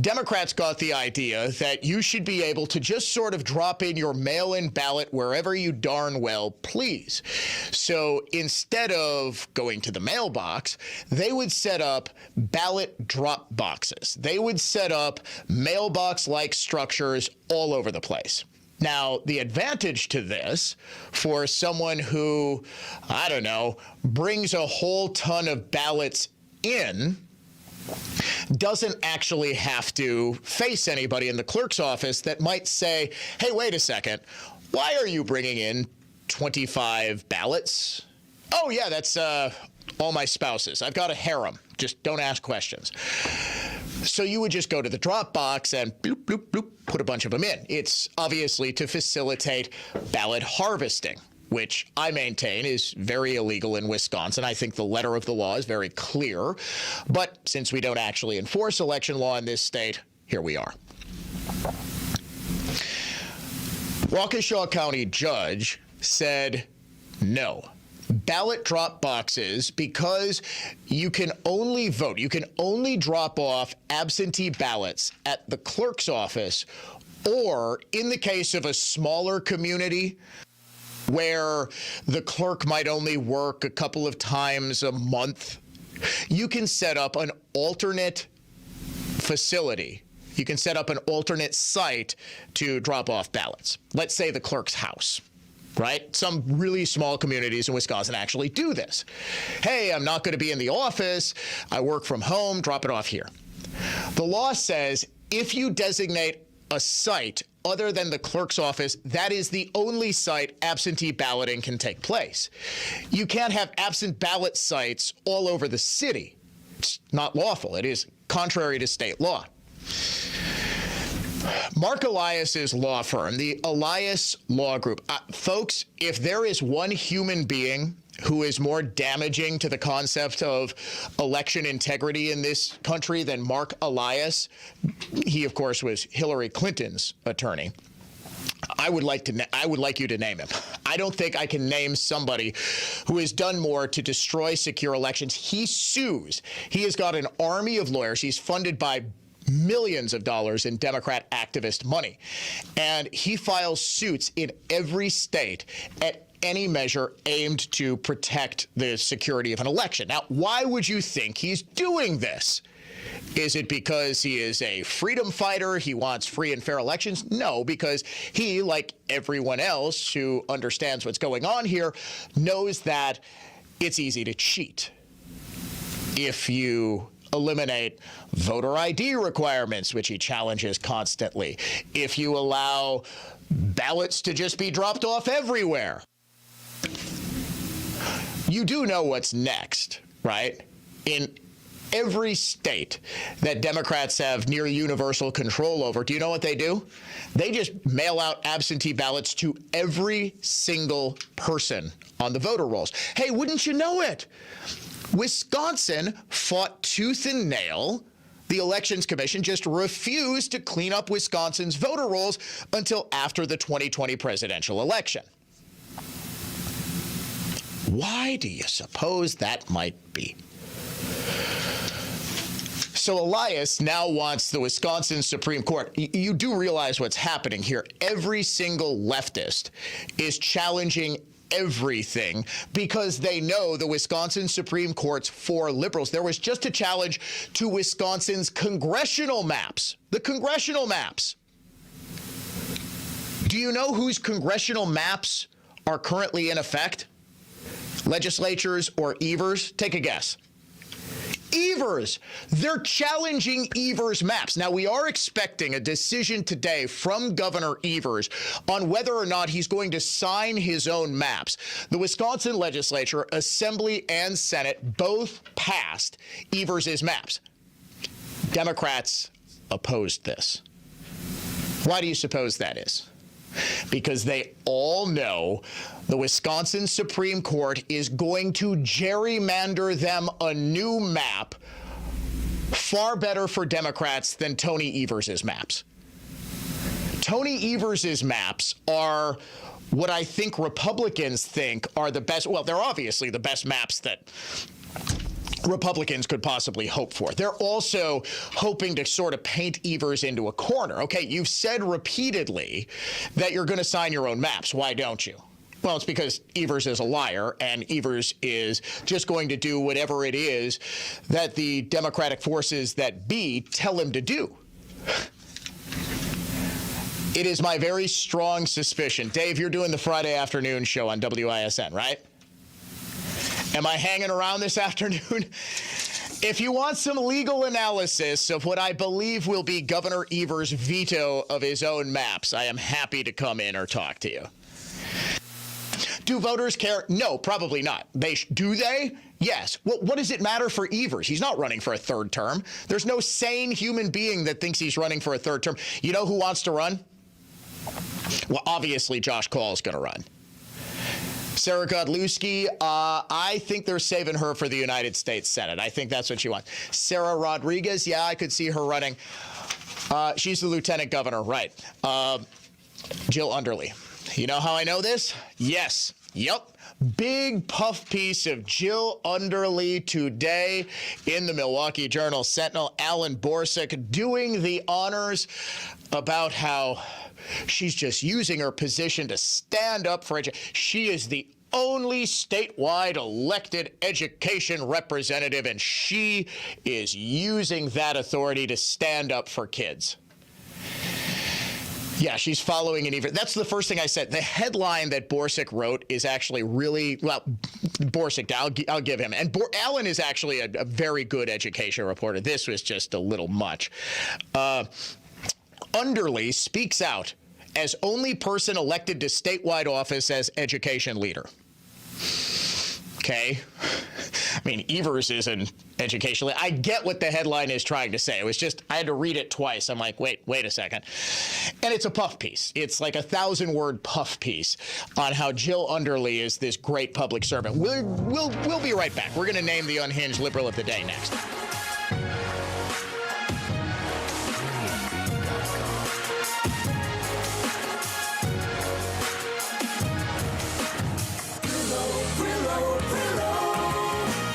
Democrats got the idea that you should be able to just sort of drop in your mail-in ballot wherever you darn well please. So instead of going to the mailbox, they would set up ballot drop boxes. They would set up mailbox-like structures all over the place. Now, the advantage to this for someone who, I don't know, brings a whole ton of ballots in, doesn't actually have to face anybody in the clerk's office that might say, hey, wait a second, why are you bringing in 25 ballots? Oh, yeah, that's all my spouses. I've got a harem. Just don't ask questions. So you would just go to the drop box and bloop, bloop, bloop, put a bunch of them in. It's obviously to facilitate ballot harvesting, which I maintain is very illegal in Wisconsin. I think the letter of the law is very clear. But since we don't actually enforce election law in this state, here we are. Waukesha County judge said no. Ballot drop boxes, because you can only vote, you can only drop off absentee ballots at the clerk's office, or in the case of a smaller community where the clerk might only work a couple of times a month, you can set up an alternate facility. You can set up an alternate site to drop off ballots. Let's say the clerk's house. Right? Some really small communities in Wisconsin actually do this. Hey, I'm not going to be in the office. I work from home. Drop it off here. The law says if you designate a site other than the clerk's office, that is the only site absentee balloting can take place. You can't have absent ballot sites all over the city. It's not lawful. It is contrary to state law. Mark Elias's law firm, the Elias Law Group. Folks, if there is one human being who is more damaging to the concept of election integrity in this country than Mark Elias, he, of course, was Hillary Clinton's attorney. I would like you to name him. I don't think I can name somebody who has done more to destroy secure elections. He sues. He has got an army of lawyers. He's funded by millions of dollars in Democrat activist money. And he files suits in every state at any measure aimed to protect the security of an election. Now, why would you think he's doing this? Is it because he is a freedom fighter? He wants free and fair elections? No, because he, like everyone else who understands what's going on here, knows that it's easy to cheat. If you eliminate voter ID requirements, which he challenges constantly, if you allow ballots to just be dropped off everywhere. You do know what's next, right? In every state that Democrats have near universal control over, do you know what they do? They just mail out absentee ballots to every single person on the voter rolls. Hey, wouldn't you know it? Wisconsin fought tooth and nail. The Elections Commission just refused to clean up Wisconsin's voter rolls until after the 2020 presidential election. Why do you suppose that might be? So Elias now wants the Wisconsin Supreme Court. You do realize what's happening here. Every single leftist is challenging everything because they know the Wisconsin Supreme Court's for liberals. There was just a challenge to Wisconsin's congressional maps, the congressional maps. Do you know whose congressional maps are currently in effect? Legislatures or Evers? Take a guess. Evers. They're challenging Evers' maps. Now, we are expecting a decision today from Governor Evers on whether or not he's going to sign his own maps. The Wisconsin legislature, Assembly and Senate both passed Evers' maps. Democrats opposed this. Why do you suppose that is? Because they all know the Wisconsin Supreme Court is going to gerrymander them a new map far better for Democrats than Tony Evers' maps. Tony Evers' maps are what I think Republicans think are the best. Well, they're obviously the best maps that Republicans could possibly hope for. They're also hoping to sort of paint Evers into a corner. Okay, you've said repeatedly that you're going to sign your own maps. Why don't you? Well, it's because Evers is a liar, and Evers is just going to do whatever it is that the Democratic forces that be tell him to do. It is my very strong suspicion. Dave, you're doing the Friday afternoon show on WISN, right? Am I hanging around this afternoon? If you want some legal analysis of what I believe will be Governor Evers' veto of his own maps, I am happy to come in or talk to you. Do voters care? No, probably not. Do they? Yes. Well, what does it matter for Evers? He's not running for a third term. There's no sane human being that thinks he's running for a third term. You know who wants to run? Well, obviously Josh Call is going to run. Sarah Godlewski, I think they're saving her for the United States Senate. I think that's what she wants. Sarah Rodriguez, yeah, I could see her running. She's the lieutenant governor, right. Jill Underly. You know how I know this? Yes. Yep. Big puff piece of Jill Underly today in the Milwaukee Journal-Sentinel. Alan Borsuk doing the honors about how she's just using her position to stand up for education. She is the only statewide elected education representative, and she is using that authority to stand up for kids. Yeah, she's following an even. That's the first thing I said. The headline that Borsuk wrote is actually really, well, Borsuk, I'll give him. And Alan is actually a very good education reporter. This was just a little much. Underly speaks out as only person elected to statewide office as education leader. Okay. I mean, Evers is an education leader. I get what the headline is trying to say. It was just, I had to read it twice. I'm like, wait a second. And it's a puff piece. It's like a 1,000-word puff piece on how Jill Underly is this great public servant. We'll be right back. We're going to name the unhinged liberal of the day next.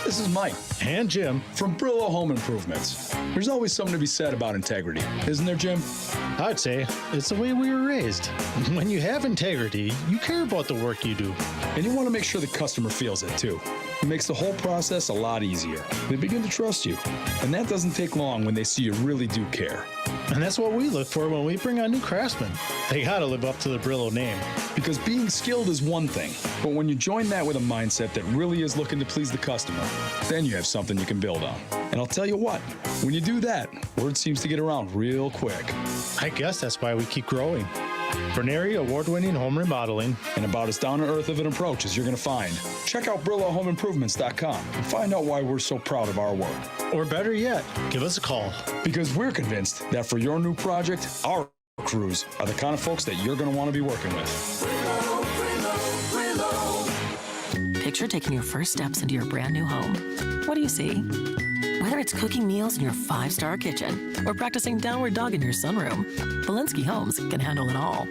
This is Mike and Jim from Brillo Home Improvements. There's always something to be said about integrity, isn't there, Jim? I'd say it's the way we were raised. When you have integrity, you care about the work you do. And you want to make sure the customer feels it, too. It makes the whole process a lot easier. They begin to trust you. And that doesn't take long when they see you really do care. And that's what we look for when we bring on new craftsmen. They gotta live up to the Brillo name. Because being skilled is one thing, but when you join that with a mindset that really is looking to please the customer, then you have something you can build on. And I'll tell you what, when you do that, word seems to get around real quick. I guess that's why we keep growing. Verneri award-winning home remodeling. And about as down-to-earth of an approach as you're going to find. Check out BrilloHomeImprovements.com and find out why we're so proud of our work. Or better yet, give us a call. Because we're convinced that for your new project, our crews are the kind of folks that you're going to want to be working with. Picture taking your first steps into your brand new home. What do you see? Whether it's cooking meals in your 5-star kitchen or practicing downward dog in your sunroom, Belinsky Homes can handle it all.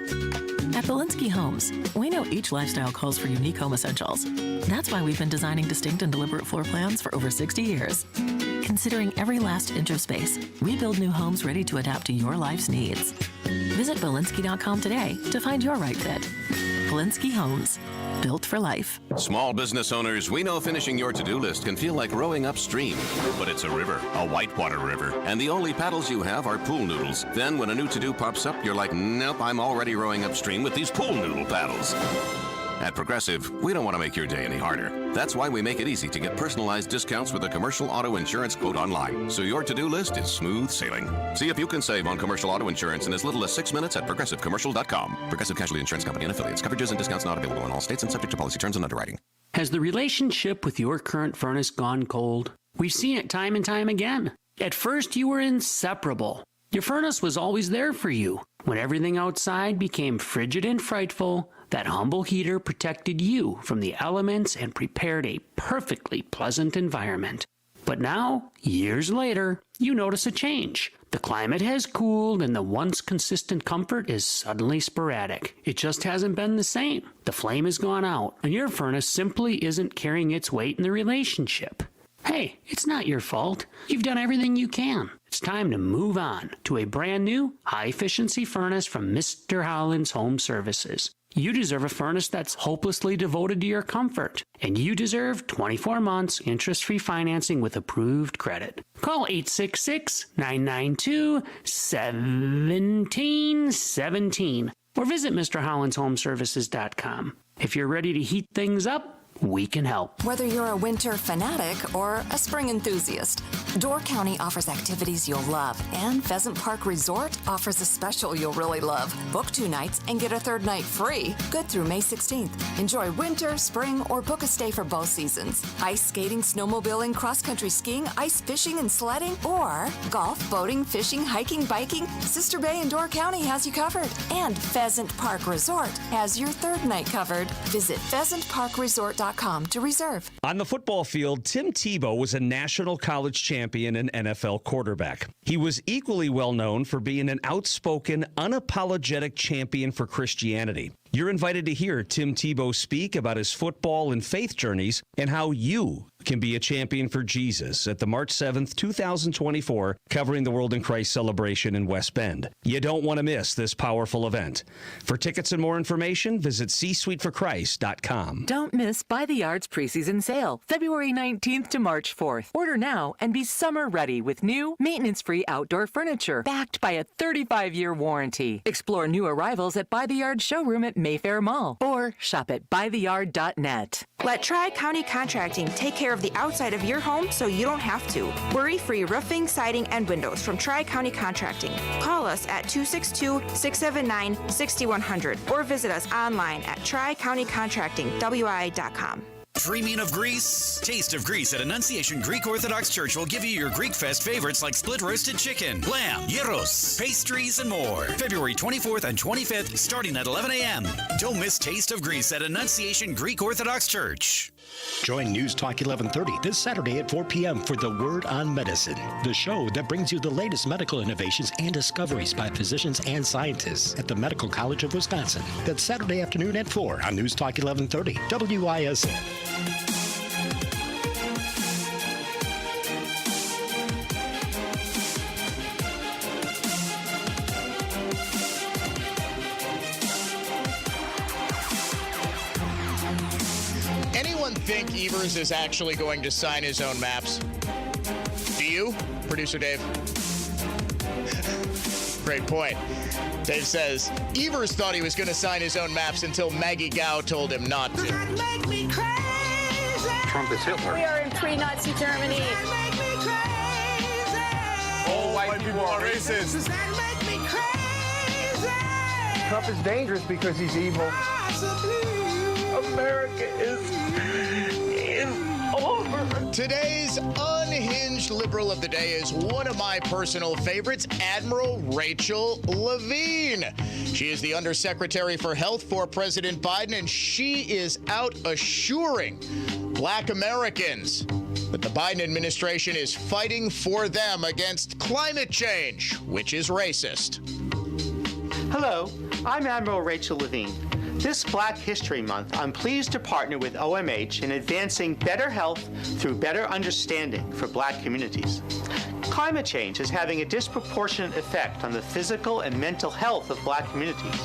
At Belinsky Homes, we know each lifestyle calls for unique home essentials. That's why we've been designing distinct and deliberate floor plans for over 60 years. Considering every last inch of space, we build new homes ready to adapt to your life's needs. Visit Belinsky.com today to find your right fit. Belinsky Homes, built for life. Small business owners, we know finishing your to-do list can feel like rowing upstream, but it's a river, a whitewater river, and the only paddles you have are pool noodles. Then when a new to-do pops up, you're like, nope, I'm already rowing upstream with these pool noodle paddles. At Progressive, we don't want to make your day any harder. That's why we make it easy to get personalized discounts with a commercial auto insurance quote online, so your to-do list is smooth sailing. See if you can save on commercial auto insurance in as little as 6 minutes at ProgressiveCommercial.com. Progressive Casualty Insurance Company and Affiliates. Coverages and discounts not available in all states and subject to policy terms and underwriting. Has the relationship with your current furnace gone cold? We've seen it time and time again. At first, you were inseparable. Your furnace was always there for you. When everything outside became frigid and frightful, that humble heater protected you from the elements and prepared a perfectly pleasant environment. But now, years later, you notice a change. The climate has cooled and the once consistent comfort is suddenly sporadic. It just hasn't been the same. The flame has gone out, and your furnace simply isn't carrying its weight in the relationship. Hey, it's not your fault. You've done everything you can. It's time to move on to a brand new, high-efficiency furnace from Mr. Holland's Home Services. You deserve a furnace that's hopelessly devoted to your comfort. And you deserve 24 months interest-free financing with approved credit. Call 866-992-1717 or visit MrHollandsHomeservices.com. If you're ready to heat things up, we can help. Whether you're a winter fanatic or a spring enthusiast, Door County offers activities you'll love, and Pheasant Park Resort offers a special you'll really love. Book 2 nights and get a 3rd night free. Good through May 16th. Enjoy winter, spring, or book a stay for both seasons. Ice skating, snowmobiling, cross-country skiing, ice fishing and sledding, or golf, boating, fishing, hiking, biking. Sister Bay and Door County has you covered. And Pheasant Park Resort has your 3rd night covered. Visit pheasantparkresort.com to reserve. On the football field, Tim Tebow was a national college champion and NFL quarterback. He was equally well known for being an outspoken, unapologetic champion for Christianity. You're invited to hear Tim Tebow speak about his football and faith journeys and how you can be a champion for Jesus at the March 7th, 2024 Covering the World in Christ celebration in West Bend. You don't want to miss this powerful event. For tickets and more information, visit csuiteforchrist.com. Don't miss By the Yards preseason sale, February 19th to March 4th. Order now and be summer ready with new, maintenance-free outdoor furniture backed by a 35-year warranty. Explore new arrivals at By the Yard showroom at Mayfair Mall or shop at bytheyard.net. Let Tri-County Contracting take care of the outside of your home so you don't have to. Worry-free roofing, siding, and windows from Tri-County Contracting. Call us at 262-679-6100 or visit us online at tricountycontractingwi.com. Dreaming of Greece? Taste of Greece at Annunciation Greek Orthodox Church will give you your Greek Fest favorites like split roasted chicken, lamb, gyros, pastries, and more. February 24th and 25th, starting at 11 a.m. Don't miss Taste of Greece at Annunciation Greek Orthodox Church. Join News Talk 1130 this Saturday at 4 p.m. for The Word on Medicine, the show that brings you the latest medical innovations and discoveries by physicians and scientists at the Medical College of Wisconsin. That's Saturday afternoon at 4 on News Talk 1130, WISN. Think Evers is actually going to sign his own maps? Do you, Producer Dave? Great point. Dave says, Evers thought he was going to sign his own maps until Maggie Gao told him not to. Trump is Hitler. We are in pre-Nazi Germany. All white people are racist. Trump is dangerous because he's evil. America is over. Today's unhinged liberal of the day is one of my personal favorites, Admiral Rachel Levine. She is the Undersecretary for Health for President Biden, and she is out assuring Black Americans that the Biden administration is fighting for them against climate change, which is racist. Hello, I'm Admiral Rachel Levine. This Black History Month, I'm pleased to partner with OMH in advancing better health through better understanding for Black communities. Climate change is having a disproportionate effect on the physical and mental health of Black communities.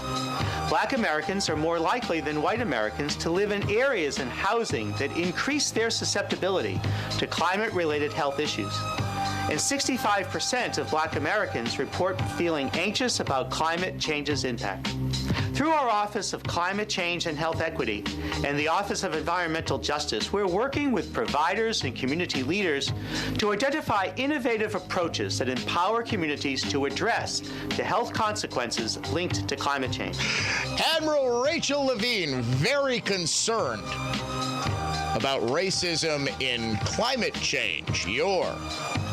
Black Americans are more likely than white Americans to live in areas and housing that increase their susceptibility to climate-related health issues. And 65% of Black Americans report feeling anxious about climate change's impact. Through our Office of Climate Change and Health Equity and the Office of Environmental Justice, we're working with providers and community leaders to identify innovative approaches that empower communities to address the health consequences linked to climate change. Admiral Rachel Levine, very concerned about racism in climate change. Your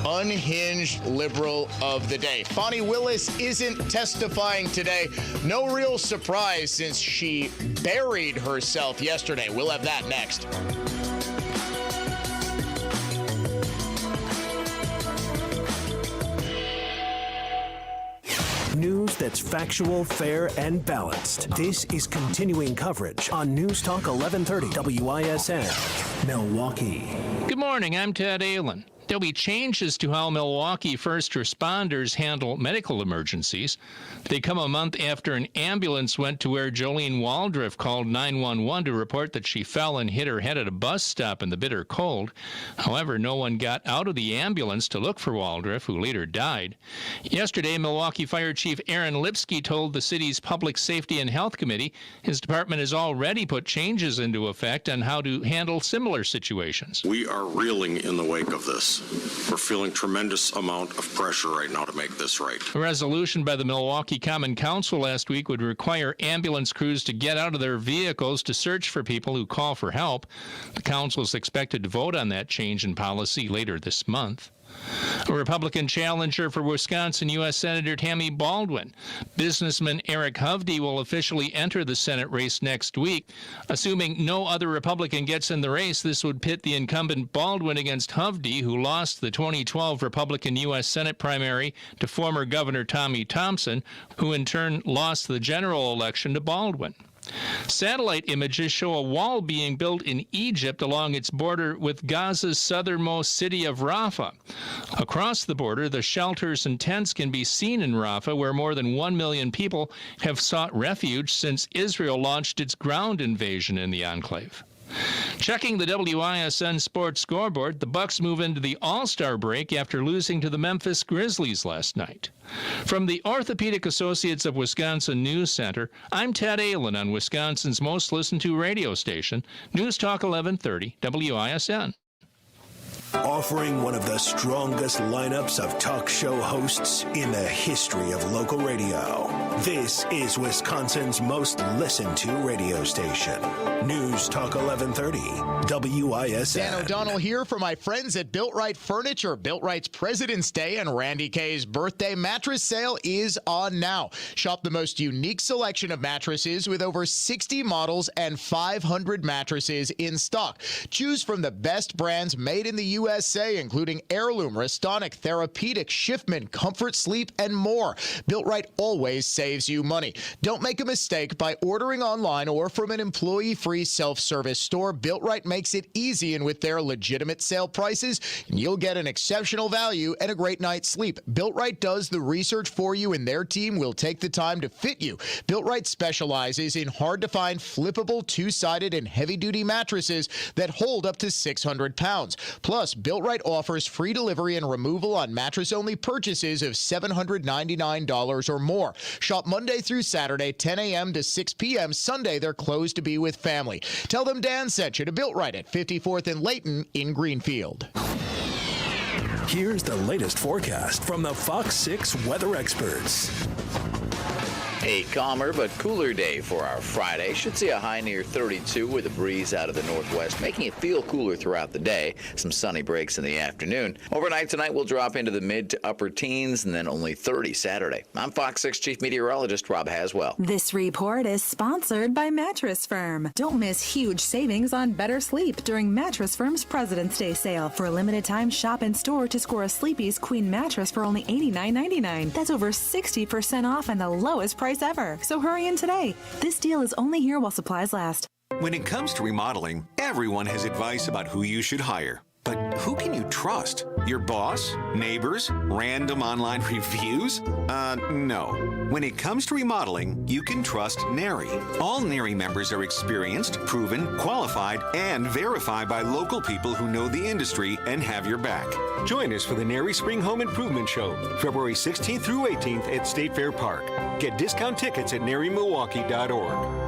unhinged liberal of the day. Fani Willis isn't testifying today. No real surprise since she buried herself yesterday. We'll have that next. News that's factual, fair, and balanced. This is continuing coverage on News Talk 1130 WISN, Milwaukee. Good morning, I'm Ted Allen. There'll be changes to how Milwaukee first responders handle medical emergencies. They come a month after an ambulance went to where Jolene Waldriff called 911 to report that she fell and hit her head at a bus stop in the bitter cold. However, no one got out of the ambulance to look for Waldriff, who later died. Yesterday, Milwaukee Fire Chief Aaron Lipsky told the city's Public Safety and Health Committee his department has already put changes into effect on how to handle similar situations. We are reeling in the wake of this. guys. We're feeling tremendous amount of pressure right now to make this right. A resolution by the Milwaukee Common Council last week would require ambulance crews to get out of their vehicles to search for people who call for help. The council is expected to vote on that change in policy later this month. A Republican challenger for Wisconsin U.S. Senator Tammy Baldwin. Businessman Eric Hovde will officially enter the Senate race next week. Assuming no other Republican gets in the race, this would pit the incumbent Baldwin against Hovde, who lost the 2012 Republican U.S. Senate primary to former Governor Tommy Thompson, who in turn lost the general election to Baldwin. Satellite images show a wall being built in Egypt along its border with Gaza's southernmost city of Rafah. Across the border, the shelters and tents can be seen in Rafah, where more than 1 million people have sought refuge since Israel launched its ground invasion in the enclave. Checking the WISN Sports Scoreboard, the Bucks move into the All-Star break after losing to the Memphis Grizzlies last night. From the Orthopedic Associates of Wisconsin News Center, I'm Ted Allen on Wisconsin's most listened to radio station, News Talk 1130 WISN. Offering one of the strongest lineups of talk show hosts in the history of local radio. This is Wisconsin's most listened to radio station. News Talk 1130, WISN. Dan O'Donnell here for my friends at Built Right Furniture. Built Right's President's Day and Randy Kay's birthday mattress sale is on now. Shop the most unique selection of mattresses with over 60 models and 500 mattresses in stock. Choose from the best brands made in the USA, including Heirloom, Restonic, Therapeutic, Schiffman, Comfort Sleep, and more. Built Right always saves you money. Don't make a mistake by ordering online or from an employee-free self-service store. Built Right makes it easy, and with their legitimate sale prices, you'll get an exceptional value and a great night's sleep. Built Right does the research for you, and their team will take the time to fit you. Built Right specializes in hard-to-find, flippable, two-sided, and heavy-duty mattresses that hold up to 600 pounds. Plus, Built Right offers free delivery and removal on mattress-only purchases of $799 or more. Shop Monday through Saturday, 10 a.m. to 6 p.m. Sunday, they're closed to be with family. Tell them Dan sent you to Built Right at 54th and Layton in Greenfield. Here's the latest forecast from the Fox 6 weather experts. A calmer but cooler day for our Friday. Should see a high near 32 with a breeze out of the northwest, making it feel cooler throughout the day. Some sunny breaks in the afternoon. Overnight tonight, we'll drop into the mid to upper teens and then only 30 Saturday. I'm Fox 6 Chief Meteorologist Rob Haswell. This report is sponsored by Mattress Firm. Don't miss huge savings on better sleep during Mattress Firm's President's Day sale. For a limited time, shop in store to score a Sleepy's Queen mattress for only $89.99. That's over 60% off and the lowest price ever. So hurry in today. This deal is only here while supplies last. When it comes to remodeling, everyone has advice about who you should hire. But who can you trust? Your boss? Neighbors? Random online reviews? No. When it comes to remodeling, you can trust NARI. All NARI members are experienced, proven, qualified, and verified by local people who know the industry and have your back. Join us for the NARI Spring Home Improvement Show, February 16th through 18th at State Fair Park. Get discount tickets at NARIMilwaukee.org.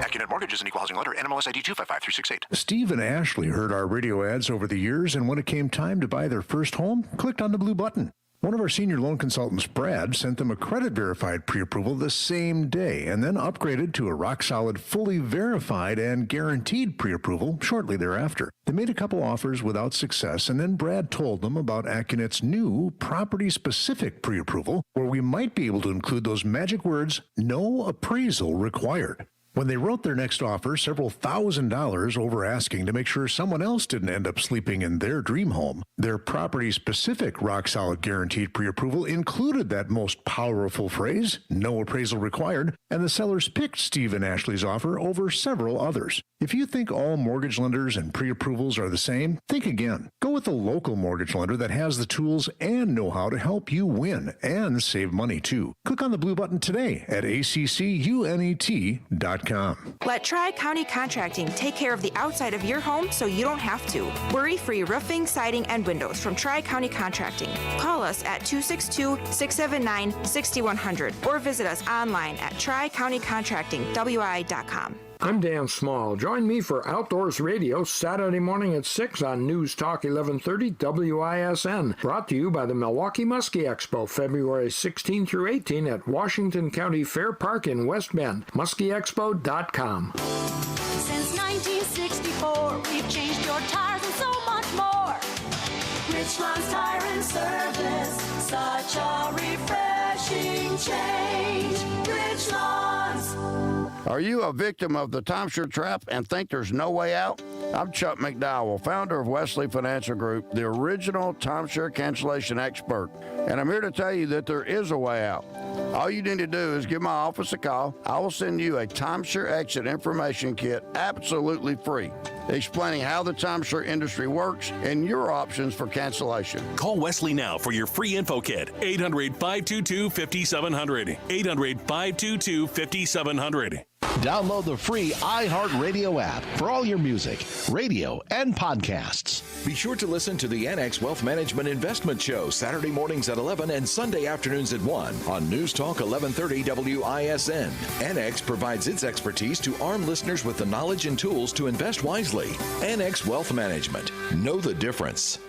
Accunet Mortgage is an equal housing lender. NMLS ID 255368. Steve and Ashley heard our radio ads over the years, and when it came time to buy their first home, clicked on the blue button. One of our senior loan consultants, Brad, sent them a credit-verified pre-approval the same day and then upgraded to a rock-solid, fully verified and guaranteed pre-approval shortly thereafter. They made a couple offers without success, and then Brad told them about Accunet's new property-specific pre-approval, where we might be able to include those magic words, no appraisal required. When they wrote their next offer, several $1,000s over asking to make sure someone else didn't end up sleeping in their dream home, their property-specific rock-solid guaranteed pre-approval included that most powerful phrase, no appraisal required, and the sellers picked Steve and Ashley's offer over several others. If you think all mortgage lenders and pre-approvals are the same, think again. Go with a local mortgage lender that has the tools and know-how to help you win and save money, too. Click on the blue button today at accunet.com. Let Tri-County Contracting take care of the outside of your home so you don't have to. Worry-free roofing, siding, and windows from Tri-County Contracting. Call us at 262-679-6100 or visit us online at tricountycontractingwi.com. I'm Dan Small. Join me for Outdoors Radio Saturday morning at 6 on News Talk 1130 WISN. Brought to you by the Milwaukee Muskie Expo, February 16 through 18 at Washington County Fair Park in West Bend. MuskieExpo.com. Since 1964, we've changed your tires and so much more. Richland's Tire and Service, such a refreshing change. Richland's. Are you a victim of the timeshare trap and think there's no way out? I'm Chuck McDowell, founder of Wesley Financial Group, the original timeshare cancellation expert. And I'm here to tell you that there is a way out. All you need to do is give my office a call. I will send you a timeshare exit information kit absolutely free, explaining how the timeshare industry works and your options for cancellation. Call Wesley now for your free info kit. 800-522-5700. 800-522-5700. Download the free iHeartRadio app for all your music, radio, and podcasts. Be sure to listen to the Annex Wealth Management Investment Show Saturday mornings at 11 and Sunday afternoons at 1 on News Talk 1130 WISN. Annex provides its expertise to arm listeners with the knowledge and tools to invest wisely. Annex Wealth Management. Know the difference.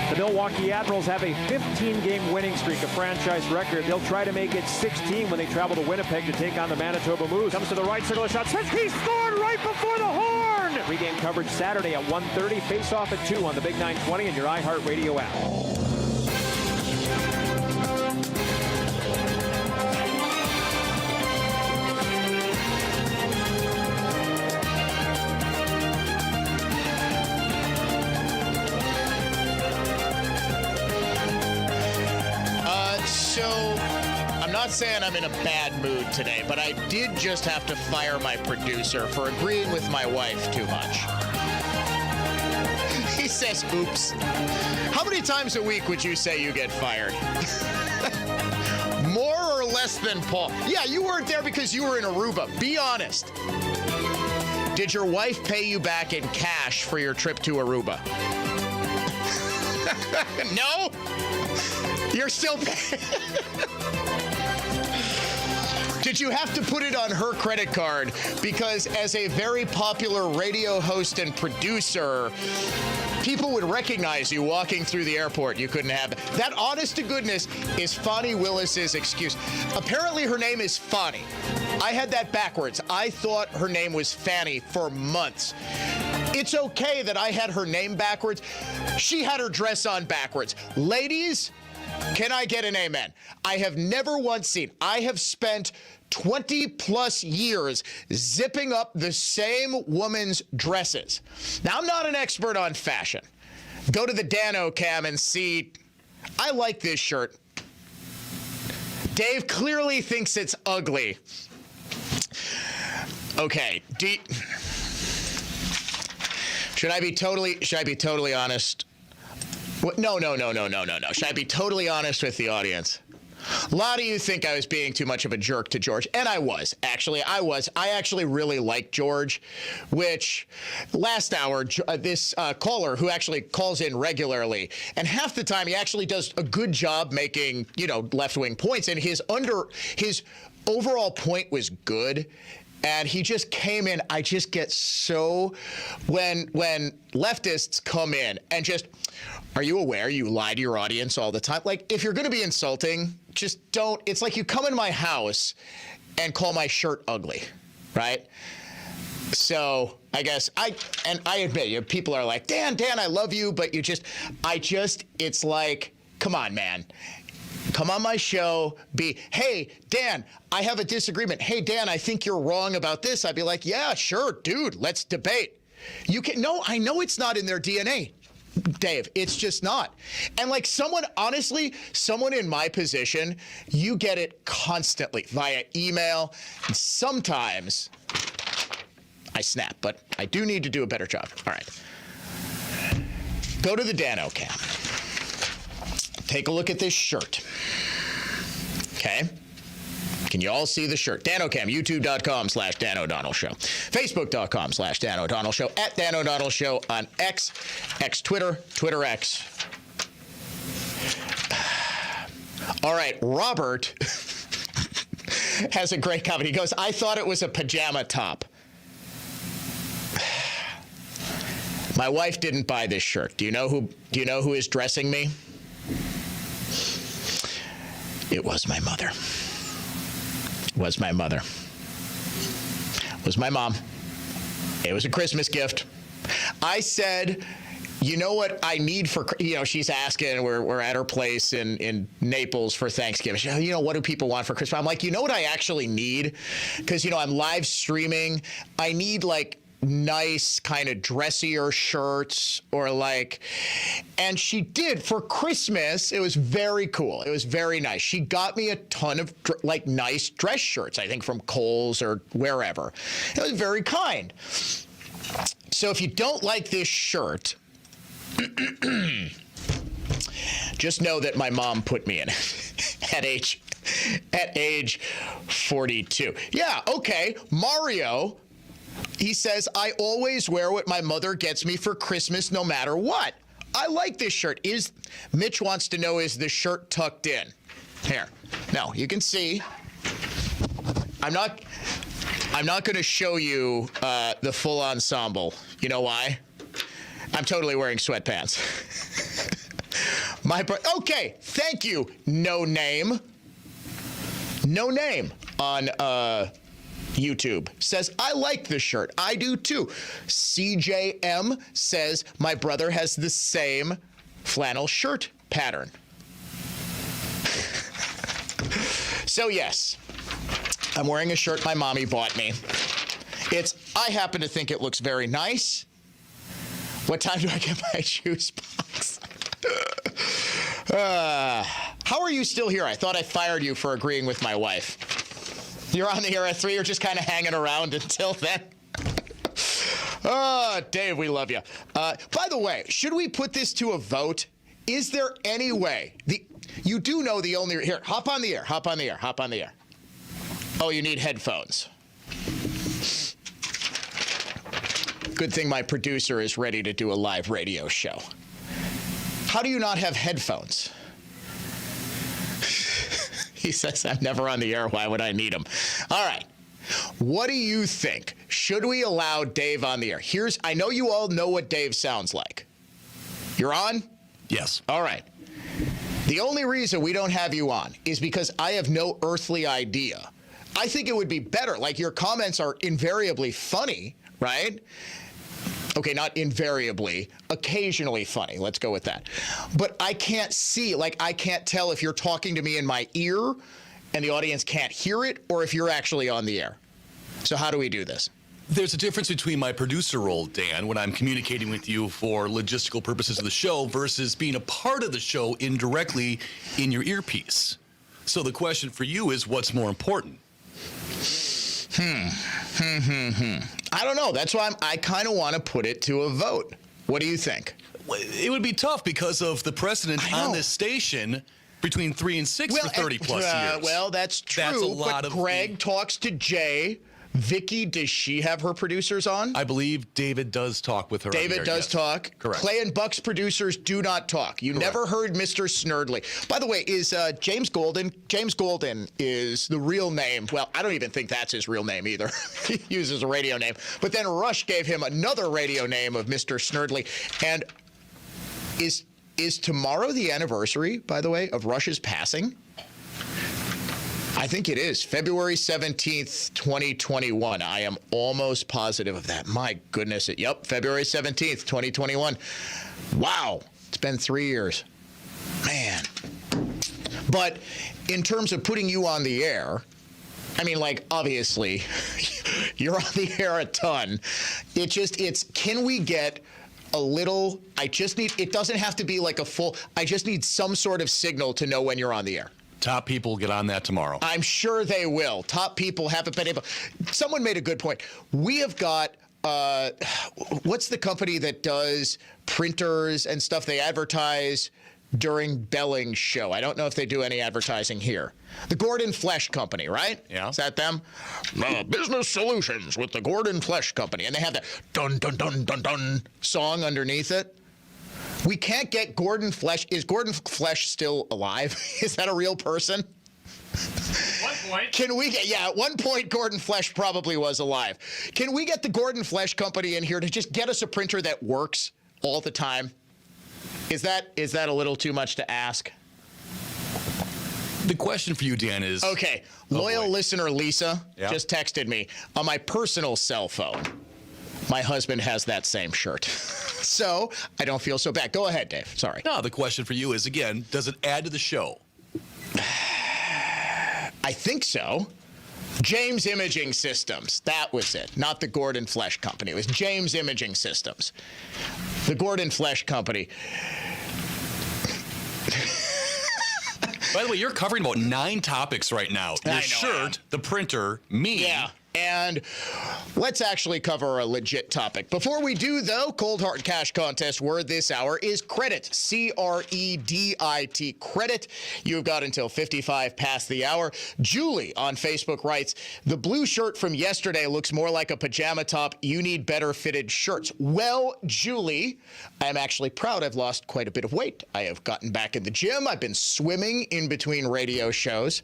The Milwaukee Admirals have a 15-game winning streak, a franchise record. They'll try to make it 16 when they travel to Winnipeg to take on the Manitoba Moose. Comes to the right circle, a shot. He scored right before the horn! Pre-game coverage Saturday at 1:30. Face-off at 2 on the Big 920 and your iHeartRadio app. So, I'm not saying I'm in a bad mood today, but I did just have to fire my producer for agreeing with my wife too much. He says, oops. How many times a week would you say you get fired? More or less than Paul? Yeah, you weren't there because you were in Aruba. Be honest. Did your wife pay you back in cash for your trip to Aruba? No? You're still paying. Did you have to put it on her credit card? Because as a very popular radio host and producer, people would recognize you walking through the airport. You couldn't have it. That, honest to goodness, is Fonnie Willis's excuse. Apparently her name is Fonnie. I had that backwards. I thought her name was Fanny for months. It's okay that I had her name backwards. She had her dress on backwards. Ladies, can I get an amen? I have never once seen. I have spent 20 plus years zipping up the same woman's dresses. Now, I'm not an expert on fashion. Go to the Dano Cam and see. I like this shirt. Dave clearly thinks it's ugly. Okay. Should I be totally honest? No. Should I be totally honest with the audience? A lot of you think I was being too much of a jerk to George, and I was. Actually, I was. I actually really like George, which last hour, this caller who actually calls in regularly, and half the time he actually does a good job making, left-wing points, and his overall point was good. And he just came in. I just get so, when leftists come in and just, are you aware you lie to your audience all the time? Like, if you're going to be insulting, just don't. It's like you come in my house and call my shirt ugly, right? So I guess I admit, people are like, Dan, I love you, but it's like, come on, man. Come on my show, hey, Dan, I have a disagreement. Hey, Dan, I think you're wrong about this. I'd be like, yeah, sure, dude, let's debate. I know it's not in their DNA, Dave. It's just not. And like someone in my position, you get it constantly via email. And sometimes I snap, but I do need to do a better job. All right. Go to the Dano Cam. Take a look at this shirt. Okay? Can you all see the shirt? Dan O'Cam, youtube.com/Dan O'Donnell Show. Facebook.com/Dan O'Donnell Show. At Dan O'Donnell Show on X Twitter, Twitter X. All right, Robert has a great comment. He goes, I thought it was a pajama top. My wife didn't buy this shirt. Do you know who is dressing me? It was my mother. It was my mother. It was my mom. It was a Christmas gift. I said, you know what I need for, she's asking, we're at her place in Naples for Thanksgiving. She, what do people want for Christmas? I'm like, you know what I actually need? Because, I'm live streaming. I need nice kind of dressier shirts and she did for Christmas. It was very cool. It was very nice. She got me a ton of nice dress shirts, I think from Kohl's or wherever. It was very kind. So if you don't like this shirt, just know that my mom put me in at age 42. Yeah, okay. Mario, he says, I always wear what my mother gets me for Christmas no matter what. I like this shirt. Mitch wants to know, is the shirt tucked in? Here. No, you can see. I'm not going to show you the full ensemble. You know why? I'm totally wearing sweatpants. Okay, thank you, No Name. No Name on YouTube says, I like this shirt. I do too. CJM says, my brother has the same flannel shirt pattern. So yes, I'm wearing a shirt my mommy bought me. I happen to think it looks very nice. What time do I get my juice box? How are you still here? I thought I fired you for agreeing with my wife. You're on the air at 3. You're just kind of hanging around until then. Oh, Dave, we love you. By the way, should we put this to a vote? Is there any way? You do know the only... Here, hop on the air. Hop on the air. Hop on the air. Oh, you need headphones. Good thing my producer is ready to do a live radio show. How do you not have headphones? He says, I'm never on the air. Why would I need them? All right. What do you think? Should we allow Dave on the air? I know you all know what Dave sounds like. You're on? Yes. All right. The only reason we don't have you on is because I have no earthly idea. I think it would be better. Your comments are invariably funny, right? Okay, not invariably, occasionally funny. Let's go with that. But I can't see, I can't tell if you're talking to me in my ear and the audience can't hear it, or if you're actually on the air. So how do we do this? There's a difference between my producer role, Dan, when I'm communicating with you for logistical purposes of the show versus being a part of the show indirectly in your earpiece. So the question for you is, what's more important? I don't know. That's why I kind of want to put it to a vote. What do you think? It would be tough because of the precedent on this station between 3 and 6 for 30 plus years. Well, that's true. That's a lot but Greg talks to Jay. Vicky, does she have her producers on? I believe David does talk with her. David does talk. Correct. Clay and Buck's producers do not talk. You never heard Mr. Snerdley. By the way, is James Golden? James Golden is the real name. Well, I don't even think that's his real name either. He uses a radio name. But then Rush gave him another radio name of Mr. Snerdley. And is tomorrow the anniversary, by the way, of Rush's passing? I think it is. February 17th, 2021. I am almost positive of that. My goodness. Yep, February 17th, 2021. Wow. It's been 3 years. Man. But in terms of putting you on the air, I mean, obviously, you're on the air a ton. Can we get a little, it doesn't have to be a full, I just need some sort of signal to know when you're on the air. Top people will get on that tomorrow. I'm sure they will. Top people haven't been able. Someone made a good point. We have got, what's the company that does printers and stuff? They advertise during Belling's show. I don't know if they do any advertising here. The Gordon Flesh Company, right? Yeah. Is that them? Business Solutions with the Gordon Flesh Company. And they have that dun, dun, dun, dun, dun song underneath it. We can't get Gordon Flesh. Is Gordon Flesh still alive? Is that a real person? point. Can we get, at one point, Gordon Flesch probably was alive. Can we get the Gordon Flesch Company in here to just get us a printer that works all the time? Is that a little too much to ask? The question for you, Dan, is... Okay, loyal listener Lisa just texted me on my personal cell phone. My husband has that same shirt. So I don't feel so bad. Go ahead, Dave. Sorry. No, the question for you is, again, does it add to the show? I think so. James Imaging Systems. That was it. Not the Gordon Flesch Company. It was James Imaging Systems. The Gordon Flesch Company. By the way, you're covering about 9 topics right now. Your shirt, the printer, me. Yeah. And let's actually cover a legit topic. Before we do, though, Cold Hard Cash Contest word this hour is credit. C-R-E-D-I-T. Credit. You've got until 55 past the hour. Julie on Facebook writes, the blue shirt from yesterday looks more like a pajama top. You need better fitted shirts. Well, Julie, I'm actually proud I've lost quite a bit of weight. I have gotten back in the gym. I've been swimming in between radio shows.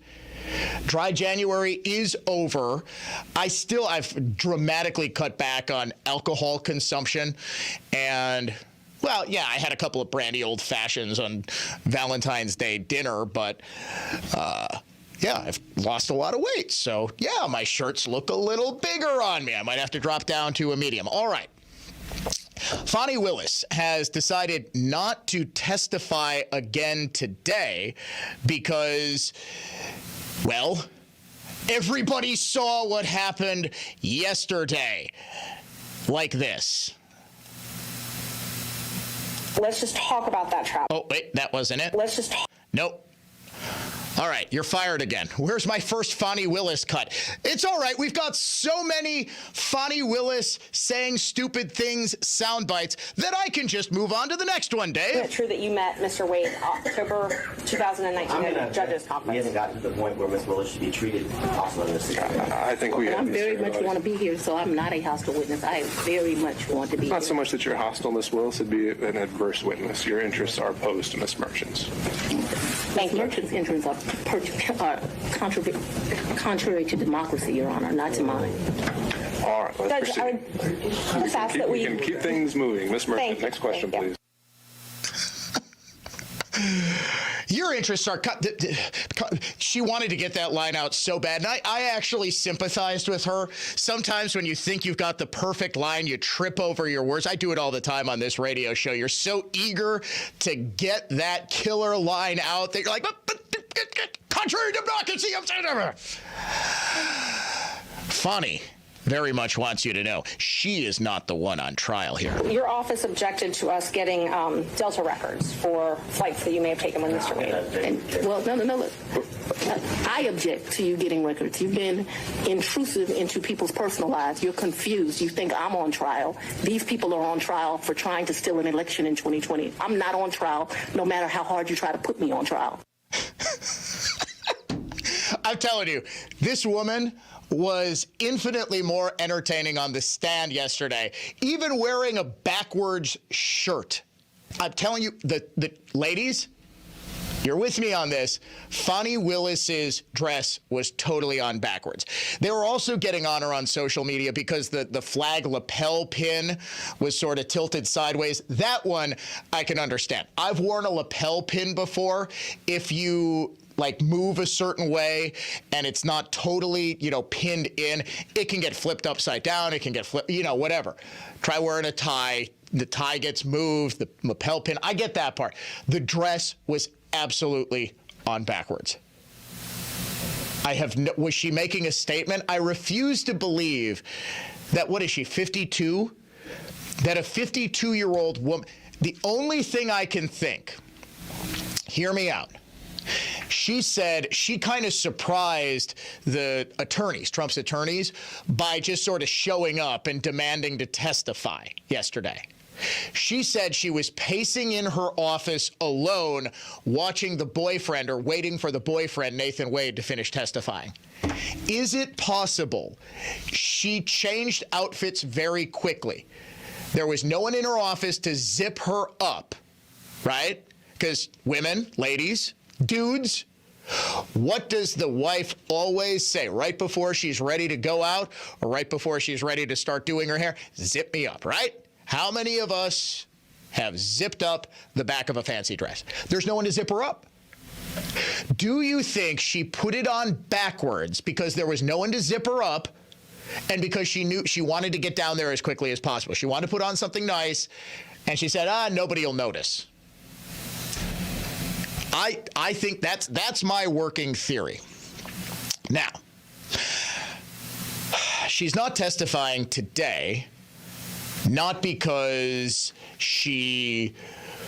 Dry January is over. I've dramatically cut back on alcohol consumption. And, well, yeah, I had a couple of brandy old fashions on Valentine's Day dinner, but, I've lost a lot of weight. So, yeah, my shirts look a little bigger on me. I might have to drop down to a medium. All right. Fani Willis has decided not to testify again today because, well, everybody saw what happened yesterday. Like this. Let's just talk about that trap. Oh, wait, that wasn't it? Let's just talk. Nope. All right, you're fired again. Where's my first Fani Willis cut? It's all right. We've got so many Fani Willis saying stupid things sound bites that I can just move on to the next one, Dave. Is it true that you met Mr. Wade October 2019 at the judges conference? We haven't gotten to the point where Ms. Willis should be treated hostile in this situation. I think we. I very much want to be here, so I'm not a hostile witness. I very much want to be Not here. so much that you're hostile, Ms. Willis, it'd be an adverse witness. Your interests are opposed to Ms. Merchant's. Ms. Merchant's interests are contrary to democracy, Your Honor, not to mine. All right, let's Judge, proceed. We can keep things moving. Ms. Merchant, next question, please. Your interests are cut. She wanted to get that line out so bad. And I actually sympathized with her. Sometimes when you think you've got the perfect line, you trip over your words. I do it all the time on this radio show. You're so eager to get that killer line out that you're like, but contrary to democracy, Funny. Very much wants you to know she is not the one on trial here. Your office objected to us getting Delta records for flights that you may have taken with Mr. Wade. No. I object to you getting records. You've been intrusive into people's personal lives. You're confused. You think I'm on trial. These people are on trial for trying to steal an election in 2020. I'm not on trial, no matter how hard you try to put me on trial. I'm telling you, this woman was infinitely more entertaining on the stand yesterday, even wearing a backwards shirt. I'm telling you, the ladies, you're with me on this. Fani Willis's dress was totally on backwards. They were also getting on her on social media because the flag lapel pin was sort of tilted sideways. That one I can understand. I've worn a lapel pin before. If you move a certain way and it's not totally, pinned in, it can get flipped upside down. It can get flipped, whatever. Try wearing a tie. The tie gets moved, the lapel pin. I get that part. The dress was absolutely on backwards. Was she making a statement? I refuse to believe that, what is she, 52? That a 52-year-old woman, the only thing I can think, hear me out, she said she kind of surprised the attorneys, Trump's attorneys, by just sort of showing up and demanding to testify yesterday. She said she was pacing in her office alone, watching the boyfriend or waiting for the boyfriend, Nathan Wade, to finish testifying. Is it possible she changed outfits very quickly? There was no one in her office to zip her up, right? Because women, ladies, dudes, What does the wife always say right before she's ready to go out or right before she's ready to start doing her hair? Zip me up, right? How many of us have zipped up the back of a fancy dress? There's no one to zip her up. Do you think she put it on backwards because there was no one to zip her up and because she knew she wanted to get down there as quickly as possible? She wanted to put on something nice, and she said, nobody will notice. I think that's my working theory. Now, she's not testifying today, not because she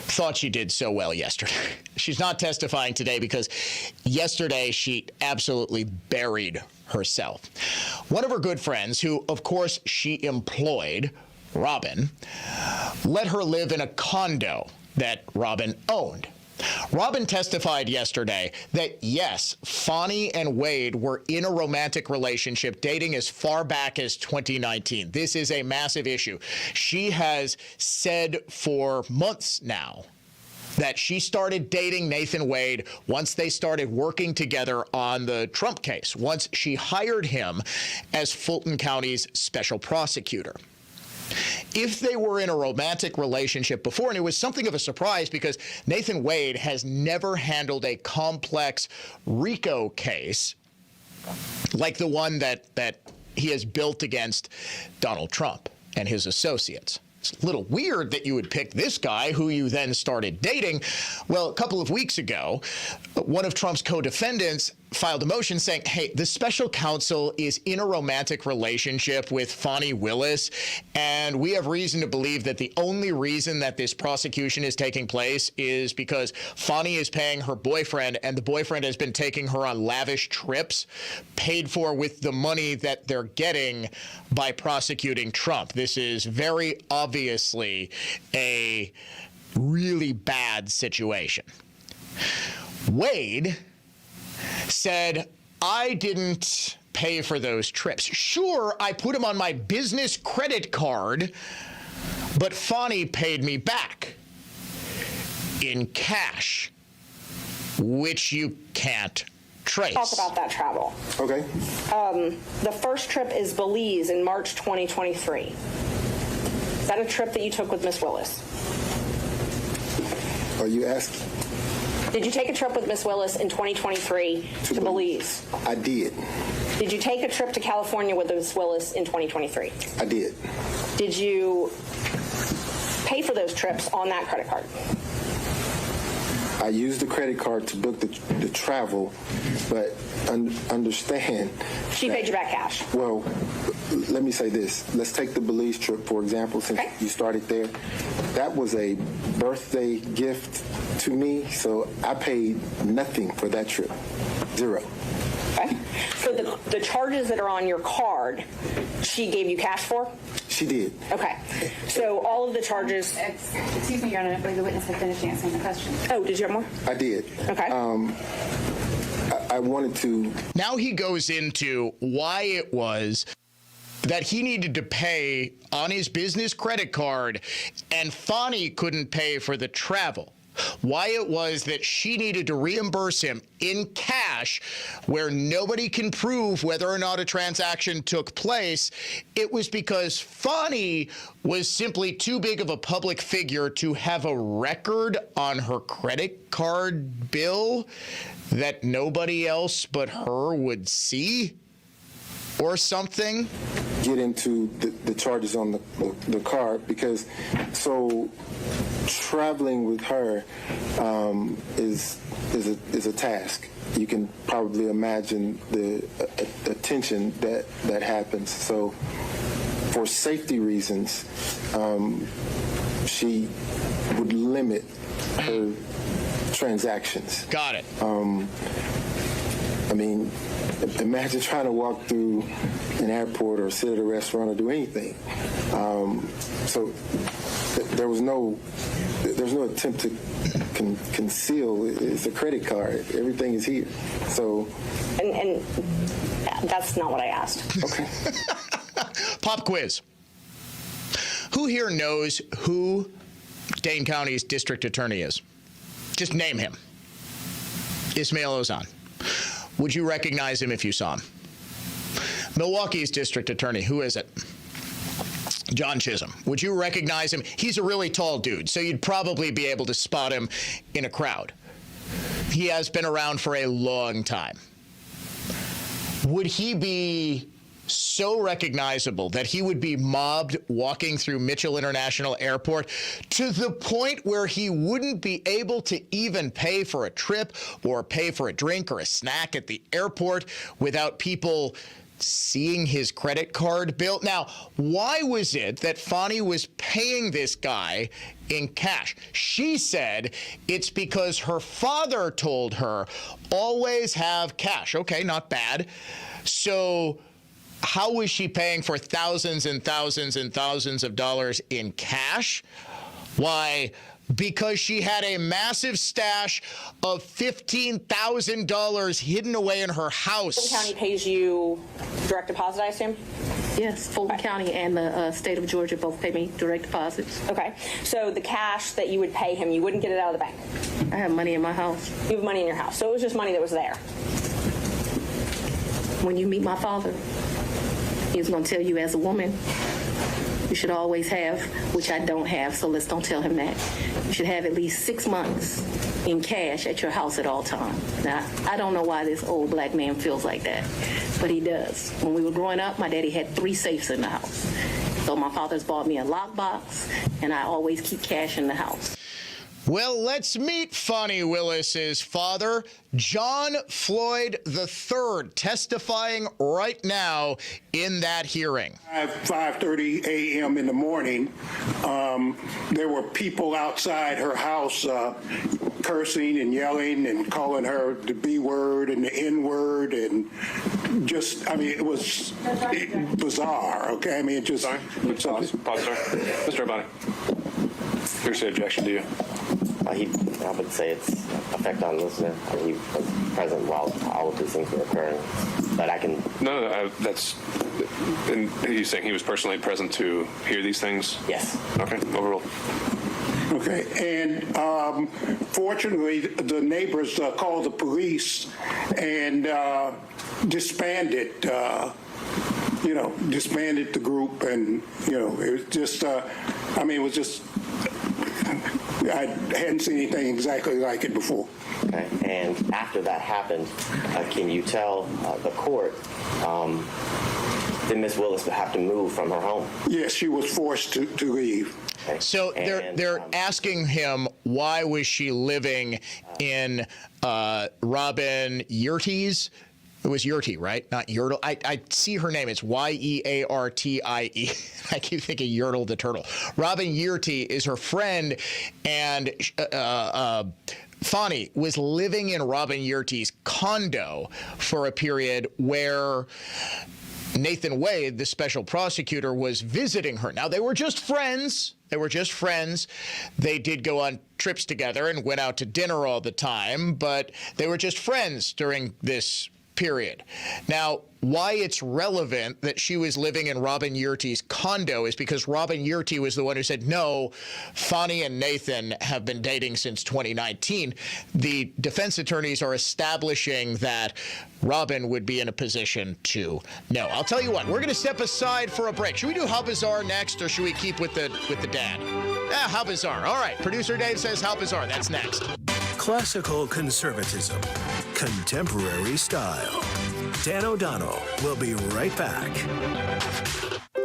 thought she did so well yesterday. She's not testifying today because yesterday she absolutely buried herself. One of her good friends, who, of course, she employed, Robin, let her live in a condo that Robin owned. Robin testified yesterday that, yes, Fonnie and Wade were in a romantic relationship dating as far back as 2019. This is a massive issue. She has said for months now that she started dating Nathan Wade once they started working together on the Trump case, once she hired him as Fulton County's special prosecutor. If they were in a romantic relationship before, and it was something of a surprise because Nathan Wade has never handled a complex RICO case like the one that he has built against Donald Trump and his associates. It's a little weird that you would pick this guy who you then started dating. Well, a couple of weeks ago, one of Trump's co-defendants filed a motion saying, hey, the special counsel is in a romantic relationship with Fonnie Willis, and we have reason to believe that the only reason that this prosecution is taking place is because Fonnie is paying her boyfriend, and the boyfriend has been taking her on lavish trips paid for with the money that they're getting by prosecuting Trump. This is very obviously a really bad situation. Wade said, I didn't pay for those trips. Sure, I put them on my business credit card, but Fonnie paid me back in cash, which you can't trace. Talk about that travel. Okay. The first trip is Belize in March 2023. Is that a trip that you took with Miss Willis? Are you asking? Did you take a trip with Miss Willis in 2023 to Belize? I did. Did you take a trip to California with Miss Willis in 2023? I did. Did you pay for those trips on that credit card? I used the credit card to book the travel, but understand. She paid you back cash. Well, let me say this. Let's take the Belize trip, for example, since you started there. That was a birthday gift to me, so I paid nothing for that trip. Zero. Okay. So the charges that are on your card, she gave you cash for? She did. Okay. So all of the charges... Excuse me, Your Honor, I believe the witness had finished answering the question. Oh, did you have more? I did. Okay. I wanted to... Now he goes into why it was that he needed to pay on his business credit card and Fonnie couldn't pay for the travel. Why it was that she needed to reimburse him in cash where nobody can prove whether or not a transaction took place. It was because Fonnie was simply too big of a public figure to have a record on her credit card bill that nobody else but her would see or something. Get into the charges on the card because traveling with her is a task. You can probably imagine the attention that happens. So for safety reasons, she would limit her transactions. Got it. I mean, imagine trying to walk through an airport or sit at a restaurant or do anything. So there's no attempt to conceal. It's a credit card. Everything is here. So, and that's not what I asked. Okay. Pop quiz. Who here knows who Dane County's district attorney is? Just name him. Ismail Ozan. Would you recognize him if you saw him? Milwaukee's district attorney, who is it? John Chisholm. Would you recognize him? He's a really tall dude, so you'd probably be able to spot him in a crowd. He has been around for a long time. Would he be so recognizable that he would be mobbed walking through Mitchell International Airport to the point where he wouldn't be able to even pay for a trip or pay for a drink or a snack at the airport without people seeing his credit card bill? Now, why was it that Fani was paying this guy in cash? She said it's because her father told her, always have cash. Okay, not bad. So how was she paying for thousands and thousands and thousands of dollars in cash? Why? Because she had a massive stash of $15,000 hidden away in her house. Fulton County pays you direct deposit, I assume? Yes, Fulton County and the state of Georgia both pay me direct deposits. Okay. So the cash that you would pay him, you wouldn't get it out of the bank? I have money in my house. You have money in your house. So it was just money that was there. When you meet my father, he's going to tell you as a woman, you should always have, which I don't have, so let's don't tell him that. You should have at least 6 months in cash at your house at all times. Now, I don't know why this old black man feels like that, but he does. When we were growing up, my daddy had 3 safes in the house. So my father's bought me a lockbox, and I always keep cash in the house. Well, let's meet Fani Willis's father, John Floyd III, testifying right now in that hearing. At 5:30 a.m. in the morning, there were people outside her house cursing and yelling and calling her the B word and the N word, and just, I mean, it was bizarre. Okay, I mean, it just. Sorry. Pause, sir. Mr. Abani, here's the objection to you. I would say it's effect on listener. He was present while all of these things were occurring. But I can. No, that's. And he's saying he was personally present to hear these things? Yes. Okay, overruled. Okay, and fortunately, the neighbors called the police and disbanded. Disbanded the group, and it was just. It was just. I hadn't seen anything exactly like it before. Okay, and after that happened, can you tell the court, did Ms. Willis have to move from her home? Yes, she was forced to leave. Okay. So they're asking him, why was she living in Robin Yurtie's? It was Yurtie, right? Not Yertle. I see her name. It's Yeartie. I keep thinking Yertle the turtle. Robin Yurtie is her friend, and Fani was living in Robin Yurtie's condo for a period where Nathan Wade, the special prosecutor, was visiting her. Now, they were just friends. They did go on trips together and went out to dinner all the time, but they were just friends during this period. Now, why it's relevant that she was living in Robin Yurtie's condo is because Robin Yurtie was the one who said, no, Fani and Nathan have been dating since 2019. The defense attorneys are establishing that Robin would be in a position to know. I'll tell you what, we're going to step aside for a break. Should we do How Bizarre next, or should we keep with the dad? How Bizarre. All right, producer Dave says How Bizarre. That's next. Classical conservatism, contemporary style. Dan O'Donnell will be right back.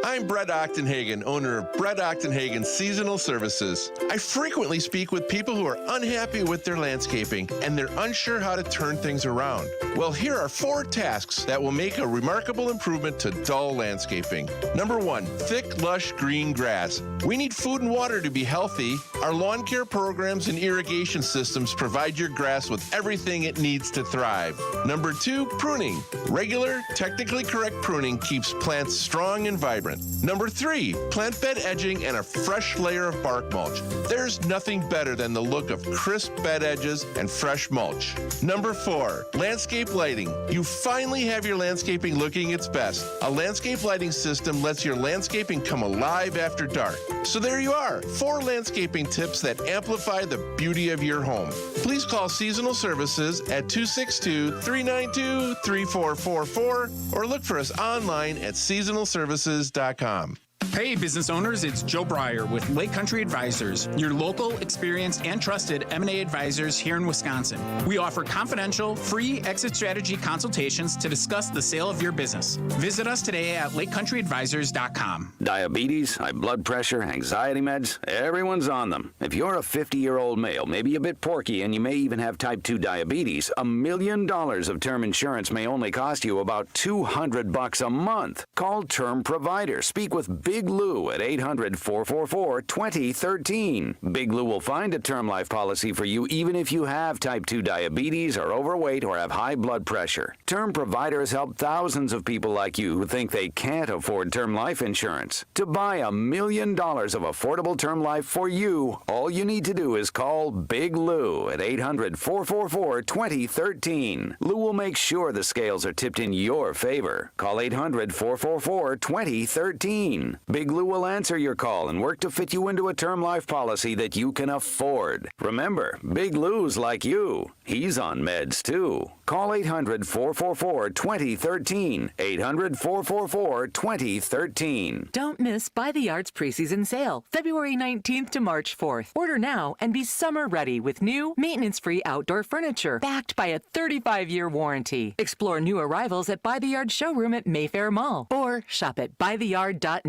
I'm Brett Ochtenhagen, owner of Brett Ochtenhagen Seasonal Services. I frequently speak with people who are unhappy with their landscaping and they're unsure how to turn things around. Well, here are 4 tasks that will make a remarkable improvement to dull landscaping. Number 1, thick, lush green grass. We need food and water to be healthy. Our lawn care programs and irrigation systems provide your grass with everything it needs to thrive. Number 2, pruning. Regular, technically correct pruning keeps plants strong and vibrant. Number 3, plant bed edging and a fresh layer of bark mulch. There's nothing better than the look of crisp bed edges and fresh mulch. Number 4, landscape lighting. You finally have your landscaping looking its best. A landscape lighting system lets your landscaping come alive after dark. So there you are, 4 landscaping tips that amplify the beauty of your home. Please call Seasonal Services at 262-392-3444 or look for us online at seasonalservices.com. Hey, business owners, it's Joe Breyer with Lake Country Advisors, your local, experienced, and trusted M&A advisors here in Wisconsin. We offer confidential, free exit strategy consultations to discuss the sale of your business. Visit us today at lakecountryadvisors.com. Diabetes, high blood pressure, anxiety meds, everyone's on them. If you're a 50-year-old male, maybe a bit porky, and you may even have type 2 diabetes, $1 million of term insurance may only cost you about $200 a month. Call Term Provider. Speak with Big Lou at 800-444-2013. Big Lou will find a term life policy for you even if you have type 2 diabetes, are overweight, or have high blood pressure. Term Providers help thousands of people like you who think they can't afford term life insurance. To buy $1 million of affordable term life for you, all you need to do is call Big Lou at 800-444-2013. Lou will make sure the scales are tipped in your favor. Call 800-444-2013. Big Lou will answer your call and work to fit you into a term life policy that you can afford. Remember, Big Lou's like you. He's on meds too. Call 800-444-2013. 800-444-2013. Don't miss By the Yards preseason sale, February 19th to March 4th. Order now and be summer ready with new, maintenance-free outdoor furniture backed by a 35-year warranty. Explore new arrivals at By the Yard showroom at Mayfair Mall or shop at bytheyard.net.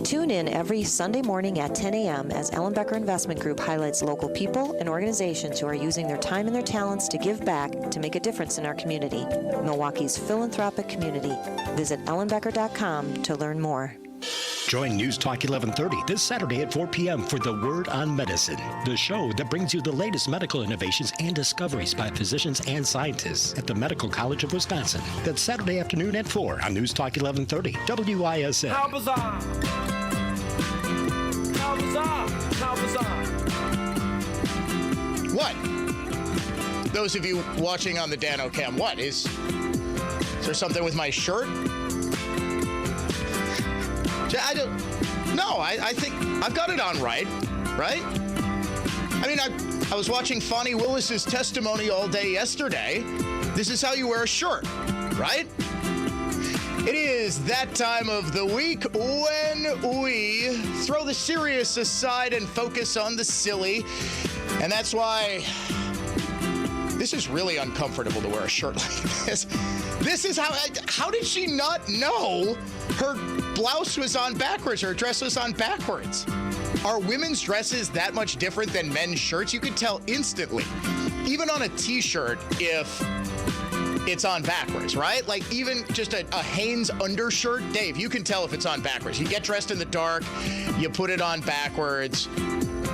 Tune in every Sunday morning at 10 a.m. as Ellenbecker Investment Group highlights local people and organizations who are using their time and their talents to give back to make a difference in our community. Milwaukee's philanthropic community. Visit ellenbecker.com to learn more. Join News Talk 1130 this Saturday at 4 p.m. for The Word on Medicine, the show that brings you the latest medical innovations and discoveries by physicians and scientists at the Medical College of Wisconsin. That's Saturday afternoon at 4 on News Talk 1130, WISN. How bizarre! How bizarre! How bizarre! What? Those of you watching on the Dano Cam, what? Is there something with my shirt? I don't. No, I think I've got it on right? I mean, I was watching Fonnie Willis's testimony all day yesterday. This is how you wear a shirt, right? It is that time of the week when we throw the serious aside and focus on the silly. And that's why this is really uncomfortable to wear a shirt like this. This is how did she not know her blouse was on backwards, her dress was on backwards? Are women's dresses that much different than men's shirts? You could tell instantly, even on a t-shirt, if it's on backwards, right? Like even just a Hanes undershirt, Dave, you can tell if it's on backwards. You get dressed in the dark, you put it on backwards,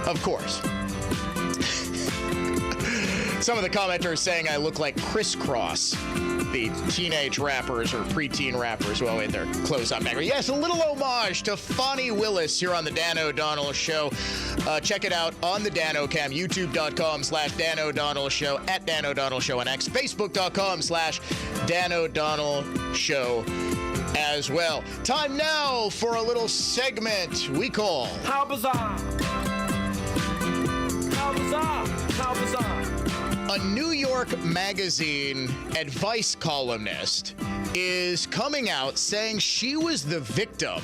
of course. Some of the commenters saying I look like Crisscross, the teenage rappers or preteen rappers who had their clothes on backwards. Yes, a little homage to Fonnie Willis here on the Dan O'Donnell Show. Check it out on the Dan O'Cam, youtube.com/Dan O'Donnell Show, at Dan O'Donnell Show on X, facebook.com/Dan O'Donnell Show as well. Time now for a little segment we call How bizarre! How bizarre! How bizarre! A New York Magazine advice columnist is coming out saying she was the victim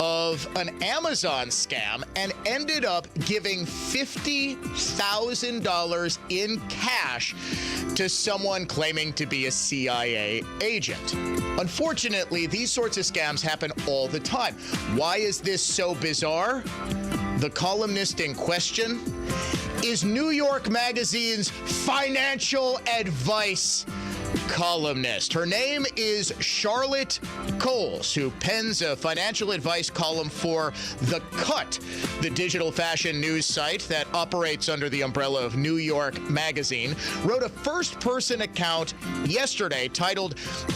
of an Amazon scam and ended up giving $50,000 in cash to someone claiming to be a CIA agent. Unfortunately, these sorts of scams happen all the time. Why is this so bizarre? The columnist in question is New York Magazine's financial advice columnist. Her name is Charlotte Coles, who pens a financial advice column for The Cut, the digital fashion news site that operates under the umbrella of New York Magazine, wrote a first-person account yesterday titled,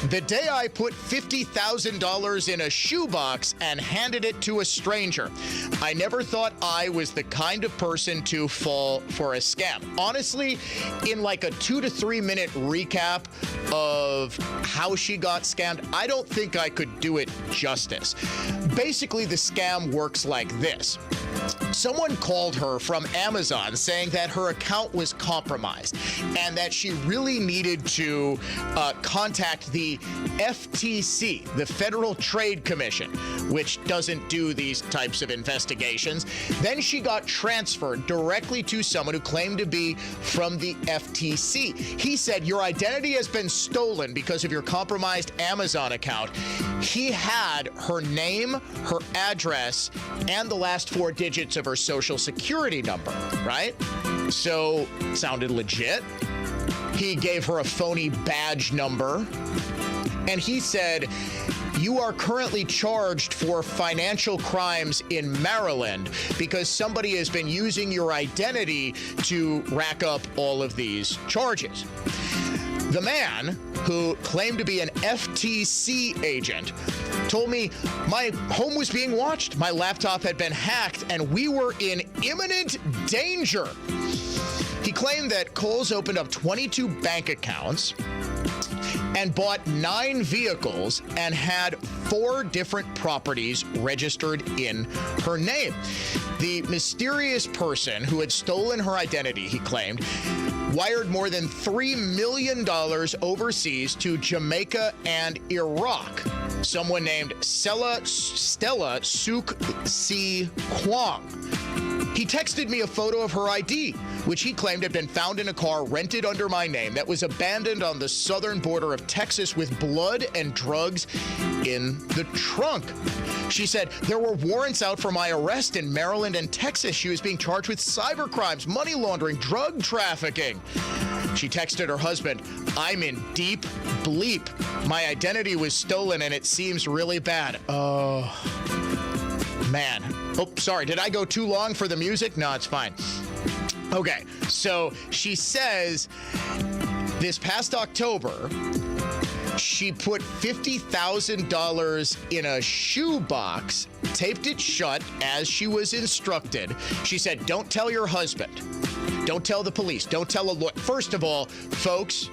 "The Day I Put $50,000 in a Shoebox and Handed It to a Stranger. I never thought I was the kind of person to fall for a scam." Honestly, in like a 2 to 3 minute recap, of how she got scammed, I don't think I could do it justice. Basically, the scam works like this. Someone called her from Amazon saying that her account was compromised and that she really needed to contact the FTC, the Federal Trade Commission, which doesn't do these types of investigations. Then she got transferred directly to someone who claimed to be from the FTC. He said, your identity has been stolen because of your compromised Amazon account. He had her name, her address, and the last 4 digits of her social security number, right? So, sounded legit. He gave her a phony badge number, and he said, you are currently charged for financial crimes in Maryland because somebody has been using your identity to rack up all of these charges. The man, who claimed to be an FTC agent, told me my home was being watched, my laptop had been hacked, and we were in imminent danger. He claimed that Coles opened up 22 bank accounts and bought 9 vehicles and had 4 different properties registered in her name. The mysterious person who had stolen her identity, he claimed, wired more than $3 million overseas to Jamaica and Iraq. Someone named Stella Suk Si Kwong. He texted me a photo of her ID, which he claimed had been found in a car rented under my name that was abandoned on the southern border of Texas with blood and drugs in the trunk. She said there were warrants out for my arrest in Maryland and Texas. She was being charged with cyber crimes, money laundering, drug trafficking. She texted her husband, I'm in deep bleep. My identity was stolen and it seems really bad. Oh, man. Oh, sorry. Did I go too long for the music? No, it's fine. Okay. So she says this past October, she put $50,000 in a shoebox, taped it shut as she was instructed. She said, don't tell your husband. Don't tell the police. Don't tell a lawyer. First of all, folks,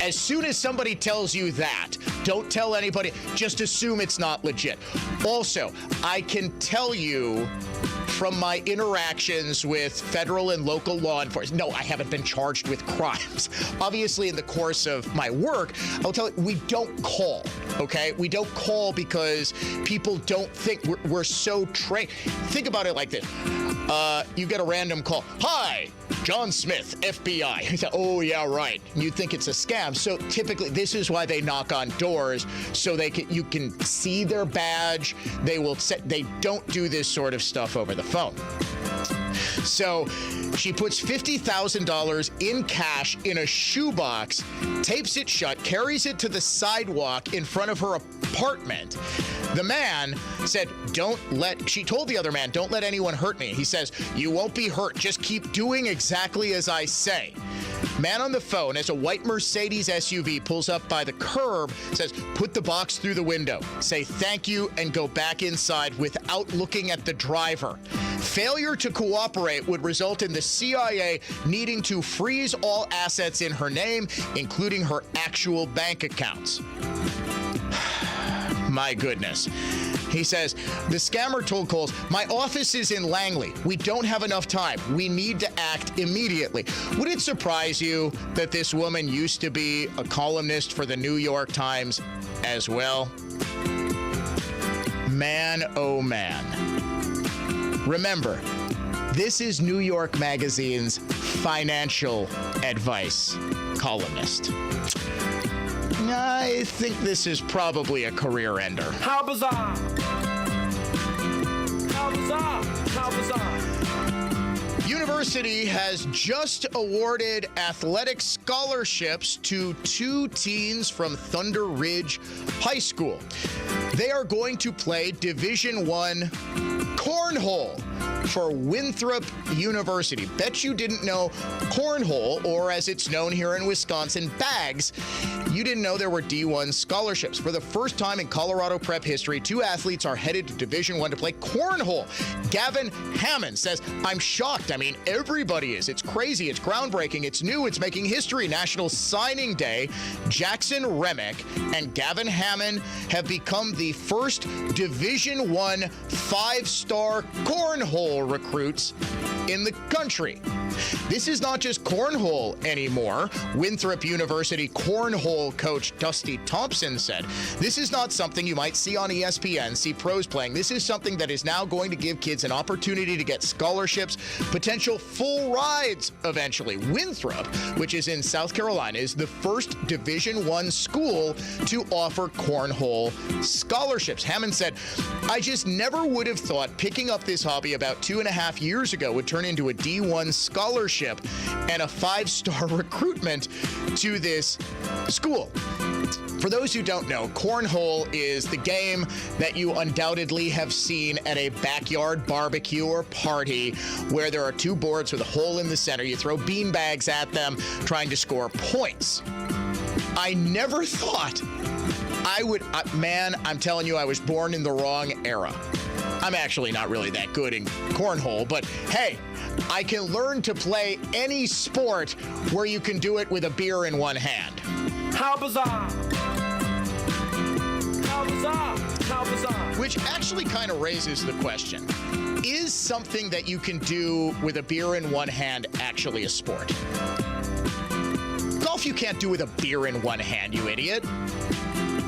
as soon as somebody tells you that, don't tell anybody. Just assume it's not legit. Also, I can tell you from my interactions with federal and local law enforcement, no, I haven't been charged with crimes. Obviously, in the course of my work, I'll tell you, we don't call, okay? We don't call because people don't think we're so trained. Think about it like this. You get a random call. Hi, John Smith, FBI. You say, oh, yeah, right. You think it's a scam. So typically, this is why they knock on doors, so you can see their badge. They don't do this sort of stuff over the phone. So she puts $50,000 in cash in a shoebox, tapes it shut, carries it to the sidewalk in front of her apartment. The man said, she told the other man, don't let anyone hurt me. He says, you won't be hurt. Just keep doing exactly as I say. Man on the phone, as a white Mercedes SUV pulls up by the curb, says, put the box through the window, say thank you, and go back inside without looking at the driver. Failure to cooperate would result in the CIA needing to freeze all assets in her name, including her actual bank accounts. My goodness. He says, the scammer told Coles, my office is in Langley. We don't have enough time. We need to act immediately. Would it surprise you that this woman used to be a columnist for the New York Times as well? Man, oh man. Remember, this is New York Magazine's financial advice columnist. I think this is probably a career ender. How bizarre! How bizarre! How bizarre! University has just awarded athletic scholarships to 2 teens from Thunder Ridge High School. They are going to play Division I cornhole for Winthrop University. Bet you didn't know cornhole, or as it's known here in Wisconsin, bags. You didn't know there were D1 scholarships. For the first time in Colorado prep history, 2 athletes are headed to Division I to play cornhole. Gavin Hammond says, I'm shocked. I'm mean, everybody is. It's crazy. It's groundbreaking. It's new. It's making history. National Signing Day. Jackson Remick and Gavin Hammond have become the first Division I 5-star cornhole recruits in the country. This is not just cornhole anymore. Winthrop University cornhole coach Dusty Thompson said, this is not something you might see on ESPN, see pros playing. This is something that is now going to give kids an opportunity to get scholarships, potential full rides eventually. Winthrop, which is in South Carolina, is the first Division I school to offer cornhole scholarships. Hammond said, I just never would have thought picking up this hobby about 2.5 years ago would turn into a D1 scholarship and a 5-star recruitment to this school. For those who don't know, cornhole is the game that you undoubtedly have seen at a backyard barbecue or party where there are two boards with a hole in the center. You throw beanbags at them trying to score points. I never thought I would, man, I'm telling you, I was born in the wrong era. I'm actually not really that good in cornhole, but hey, I can learn to play any sport where you can do it with a beer in one hand. How bizarre! How bizarre! How bizarre! Which actually kind of raises the question, is something that you can do with a beer in one hand actually a sport? Golf you can't do with a beer in one hand, you idiot.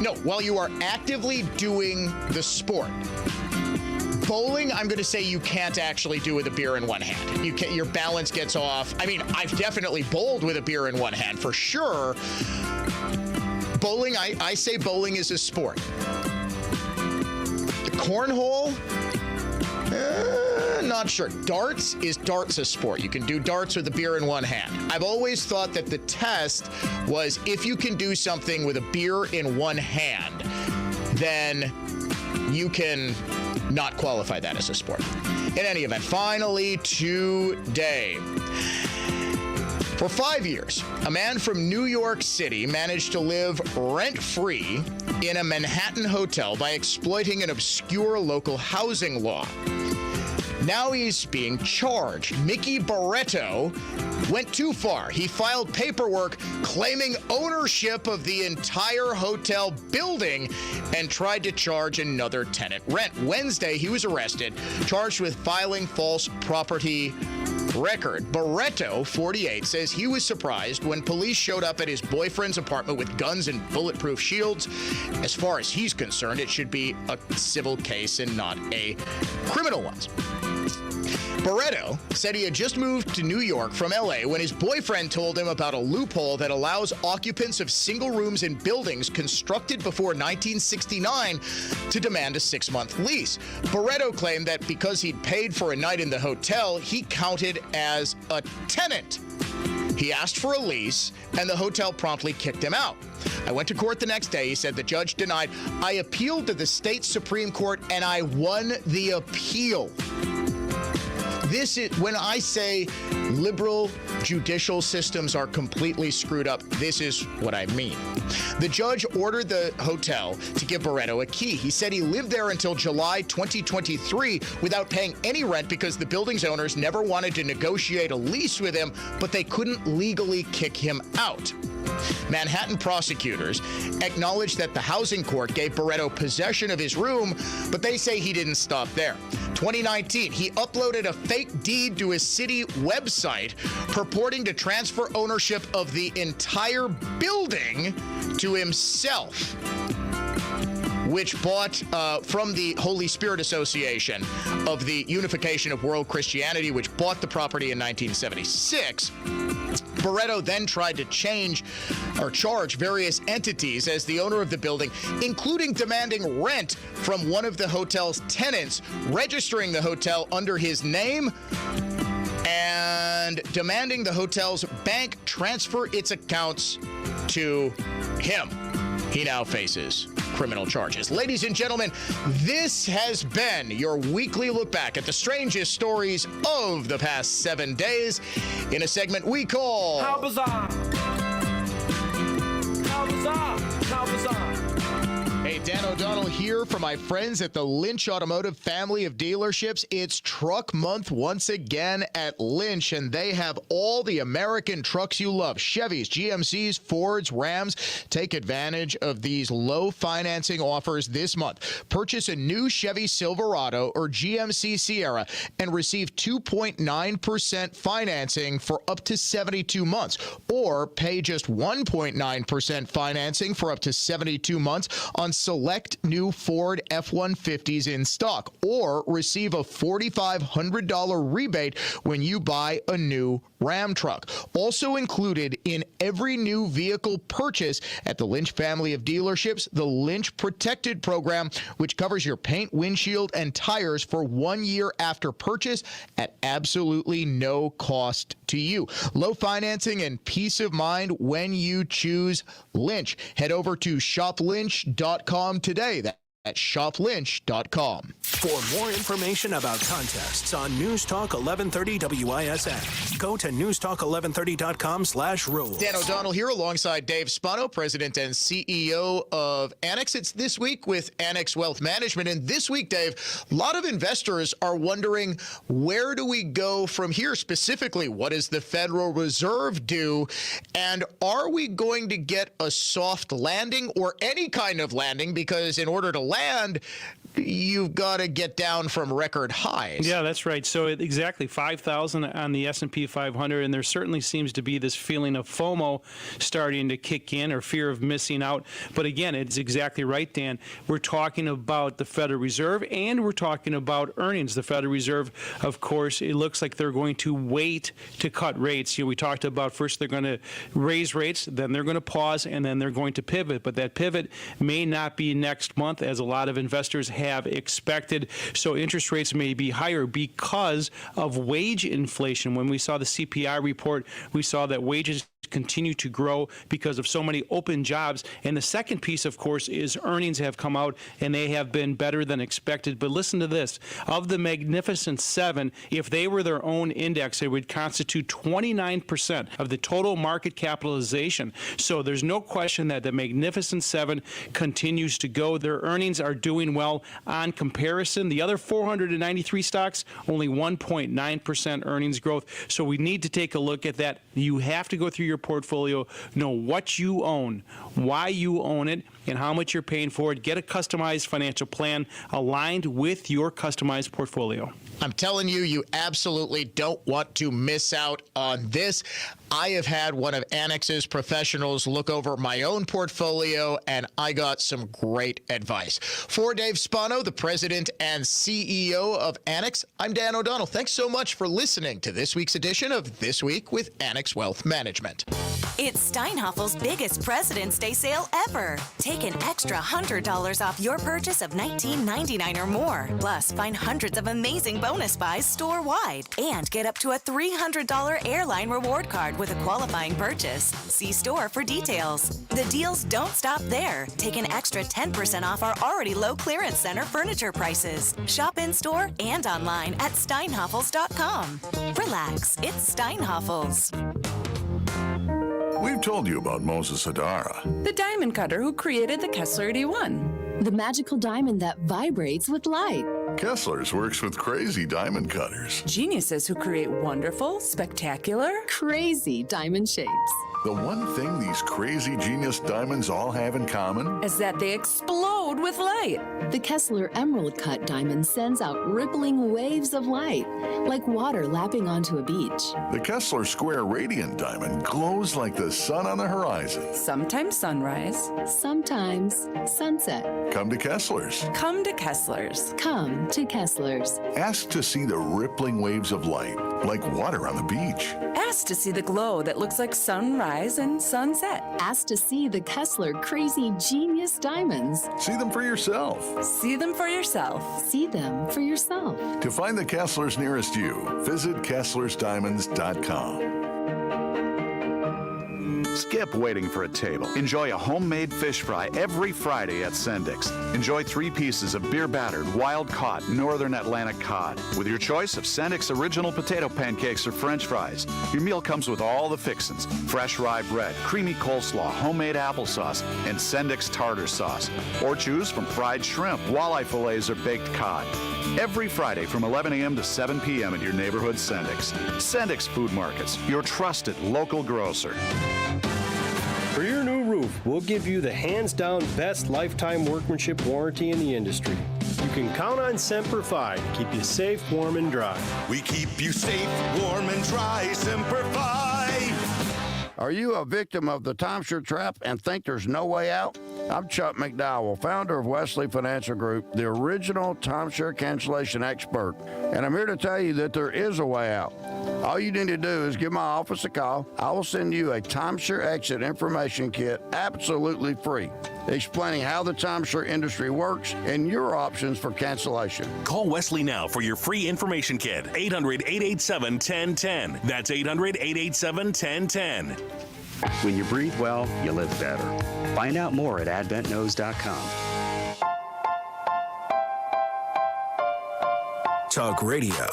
No, while you are actively doing the sport. Bowling, I'm going to say you can't actually do with a beer in one hand. You can't, your balance gets off. I mean, I've definitely bowled with a beer in one hand for sure. Bowling, I say bowling is a sport. The cornhole, not sure. Darts a sport. You can do darts with a beer in one hand. I've always thought that the test was if you can do something with a beer in one hand, then you can not qualify that as a sport. In any event, finally today, for 5 years, a man from New York City managed to live rent-free in a Manhattan hotel by exploiting an obscure local housing law. Now he's being charged. Mickey Barreto went too far. He filed paperwork claiming ownership of the entire hotel building and tried to charge another tenant rent. Wednesday, he was arrested, charged with filing false property record. Barreto, 48, says he was surprised when police showed up at his boyfriend's apartment with guns and bulletproof shields. As far as he's concerned, it should be a civil case and not a criminal one. Barreto said he had just moved to New York from LA when his boyfriend told him about a loophole that allows occupants of single rooms in buildings constructed before 1969 to demand a 6-month lease. Barreto claimed that because he'd paid for a night in the hotel, he counted as a tenant. He asked for a lease, and the hotel promptly kicked him out. I went to court the next day. He said the judge denied. I appealed to the state Supreme Court, and I won the appeal. This is when I say liberal judicial systems are completely screwed up. This is what I mean. The judge ordered the hotel to give Barreto a key. He said he lived there until July 2023 without paying any rent because the building's owners never wanted to negotiate a lease with him, but they couldn't legally kick him out. Manhattan prosecutors acknowledged that the housing court gave Barreto possession of his room, but they say he didn't stop there. 2019, he uploaded a fake deed to his city website purporting to transfer ownership of the entire building to himself, which bought from the Holy Spirit Association of the Unification of World Christianity, which bought the property in 1976. Barreto then tried to charge various entities as the owner of the building, including demanding rent from one of the hotel's tenants, registering the hotel under his name, and demanding the hotel's bank transfer its accounts to him. He now faces criminal charges. Ladies and gentlemen, this has been your weekly look back at the strangest stories of the past 7 days in a segment we call How Bizarre! How Bizarre! How Bizarre! Hey, Dan O'Donnell here for my friends at the Lynch Automotive family of dealerships. It's Truck Month once again at Lynch, and they have all the American trucks you love. Chevys, GMCs, Fords, Rams. Take advantage of these low financing offers this month. Purchase a new Chevy Silverado or GMC Sierra and receive 2.9% financing for up to 72 months, or pay just 1.9% financing for up to 72 months on select new Ford F-150s in stock, or receive a $4,500 rebate when you buy a new Ram truck. Also included in every new vehicle purchase at the Lynch family of dealerships, the Lynch Protected program, which covers your paint, windshield, and tires for 1 year after purchase at absolutely no cost to you. Low financing and peace of mind when you choose Lynch. Head over to shoplynch.com today. At shoplynch.com. For more information about contests on News Talk 1130 WISN, go to newstalk1130.com/rules. Dan O'Donnell here alongside Dave Spano, President and CEO of Annex. It's This Week with Annex Wealth Management. And this week, Dave, a lot of investors are wondering, where do we go from here? Specifically, what does the Federal Reserve do? And are we going to get a soft landing or any kind of landing? Because in order to land, you've got to get down from record highs. Yeah, that's right. So exactly 5,000 on the S&P 500, and there certainly seems to be this feeling of FOMO starting to kick in, or fear of missing out. But again, it's exactly right, Dan. We're talking about the Federal Reserve, and we're talking about earnings. The Federal Reserve, of course, it looks like they're going to wait to cut rates. We talked about first they're going to raise rates, then they're going to pause, and then they're going to pivot. But that pivot may not be next month, as a lot of investors have expected. So interest rates may be higher because of wage inflation. When we saw the CPI report, we saw that wages continue to grow because of so many open jobs. And the second piece, of course, is earnings have come out and they have been better than expected. But listen to this. Of the Magnificent Seven, if they were their own index, it would constitute 29% of the total market capitalization. So there's no question that the Magnificent Seven continues to go. Their earnings are doing well on comparison. The other 493 stocks, only 1.9% earnings growth. So we need to take a look at that. You have to go through your portfolio, know what you own, why you own it, and how much you're paying for it. Get a customized financial plan aligned with your customized portfolio. I'm telling you, you absolutely don't want to miss out on this. I have had one of Annex's professionals look over my own portfolio, and I got some great advice. For Dave Spano, the president and CEO of Annex, I'm Dan O'Donnell. Thanks so much for listening to this week's edition of This Week with Annex Wealth Management. It's Steinhaffel's biggest President's Day sale ever. Take an extra $100 off your purchase of $19.99 or more. Plus, find hundreds of amazing bonus buys store-wide. And get up to a $300 airline reward card with a qualifying purchase. See store for details. The deals don't stop there. Take an extra 10% off our already low clearance center furniture prices. Shop in-store and online at steinhaffels.com. Relax, it's Steinhaffels. We've told you about Moses Hadara. The diamond cutter who created the Kessler 81. The magical diamond that vibrates with light. Kessler's works with crazy diamond cutters. Geniuses who create wonderful, spectacular, crazy diamond shapes. The one thing these crazy genius diamonds all have in common is that they explode with light. The Kessler Emerald Cut diamond sends out rippling waves of light, like water lapping onto a beach. The Kessler Square Radiant Diamond glows like the sun on the horizon. Sometimes sunrise, sometimes sunset. Come to Kessler's. Come to Kessler's. Come to Kessler's. Ask to see the rippling waves of light, like water on the beach. Ask to see the glow that looks like sunrise and sunset. Ask to see the Kessler Crazy Genius Diamonds. See them for yourself. See them for yourself. See them for yourself. To find the Kesslers nearest you, visit KesslersDiamonds.com. Skip waiting for a table. Enjoy a homemade fish fry every Friday at Sendik's. Enjoy 3 pieces of beer-battered, wild-caught Northern Atlantic cod with your choice of Sendik's original potato pancakes or French fries. Your meal comes with all the fixins: fresh rye bread, creamy coleslaw, homemade applesauce, and Sendik's tartar sauce. Or choose from fried shrimp, walleye fillets, or baked cod. Every Friday from 11 a.m. to 7 p.m. at your neighborhood Sendik's. Sendik's Food Markets, your trusted local grocer. For your new roof, we'll give you the hands-down best lifetime workmanship warranty in the industry. You can count on Semper Fi to keep you safe, warm, and dry. We keep you safe, warm, and dry. Semper Fi. Are you a victim of the timeshare trap and think there's no way out? I'm Chuck McDowell, founder of Wesley Financial Group, the original timeshare cancellation expert, and I'm here to tell you that there is a way out. All you need to do is give my office a call. I will send you a timeshare exit information kit absolutely free, explaining how the timeshare industry works and your options for cancellation. Call Wesley now for your free information kit. 800-887-1010. That's 800-887-1010. When you breathe well, you live better. Find out more at adventknows.com. Talk radio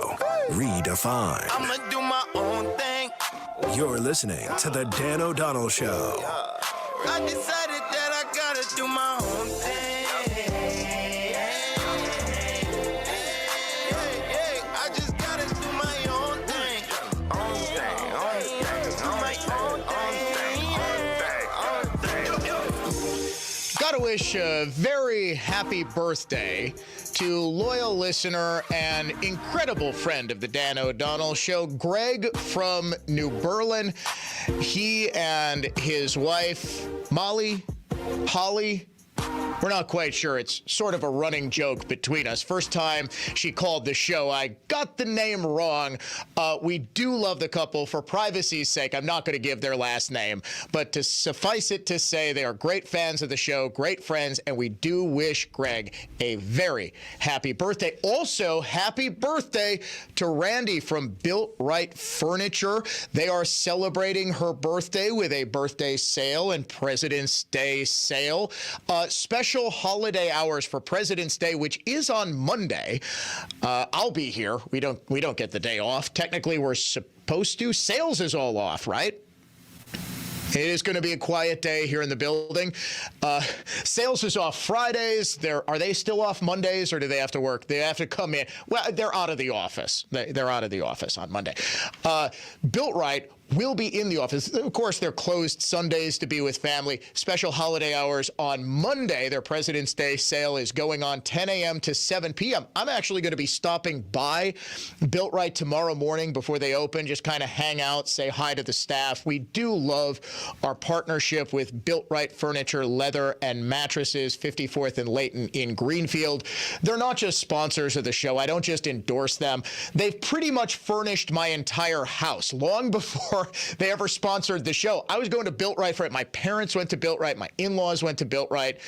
redefined. I'ma do my own thing. You're listening to The Dan O'Donnell Show. I decided that I gotta do my own thing. I just gotta do my own thing. Own thing. Do my own thing. Gotta wish a very happy birthday to loyal listener and incredible friend of the Dan O'Donnell Show, Greg from New Berlin. He and his wife, Holly, we're not quite sure. It's sort of a running joke between us. First time she called the show, I got the name wrong. We do love the couple. For privacy's sake, I'm not going to give their last name, but to suffice it to say they are great fans of the show, great friends, and we do wish Greg a very happy birthday. Also, happy birthday to Randy from Built Right Furniture. They are celebrating her birthday with a birthday sale and President's Day sale. Special holiday hours for President's Day, which is on Monday. I'll be here. We don't get the day off. Technically, we're supposed to. Sales is all off, right? It is going to be a quiet day here in the building. Sales is off Fridays. Are they still off Mondays, or do they have to work? They have to come in. Well, they're out of the office. They're out of the office on Monday. Built Right will be in the office. Of course, they're closed Sundays to be with family. Special holiday hours on Monday. Their President's Day sale is going on 10 a.m. to 7 p.m. I'm actually going to be stopping by Built Right tomorrow morning before they open, just kind of hang out, say hi to the staff. We do love our partnership with Built Right Furniture, Leather, and Mattresses, 54th and Layton in Greenfield. They're not just sponsors of the show. I don't just endorse them. They've pretty much furnished my entire house long before they ever sponsored the show. I was going to Built Right for it. My parents went to Built Right. My in-laws went to Built Right.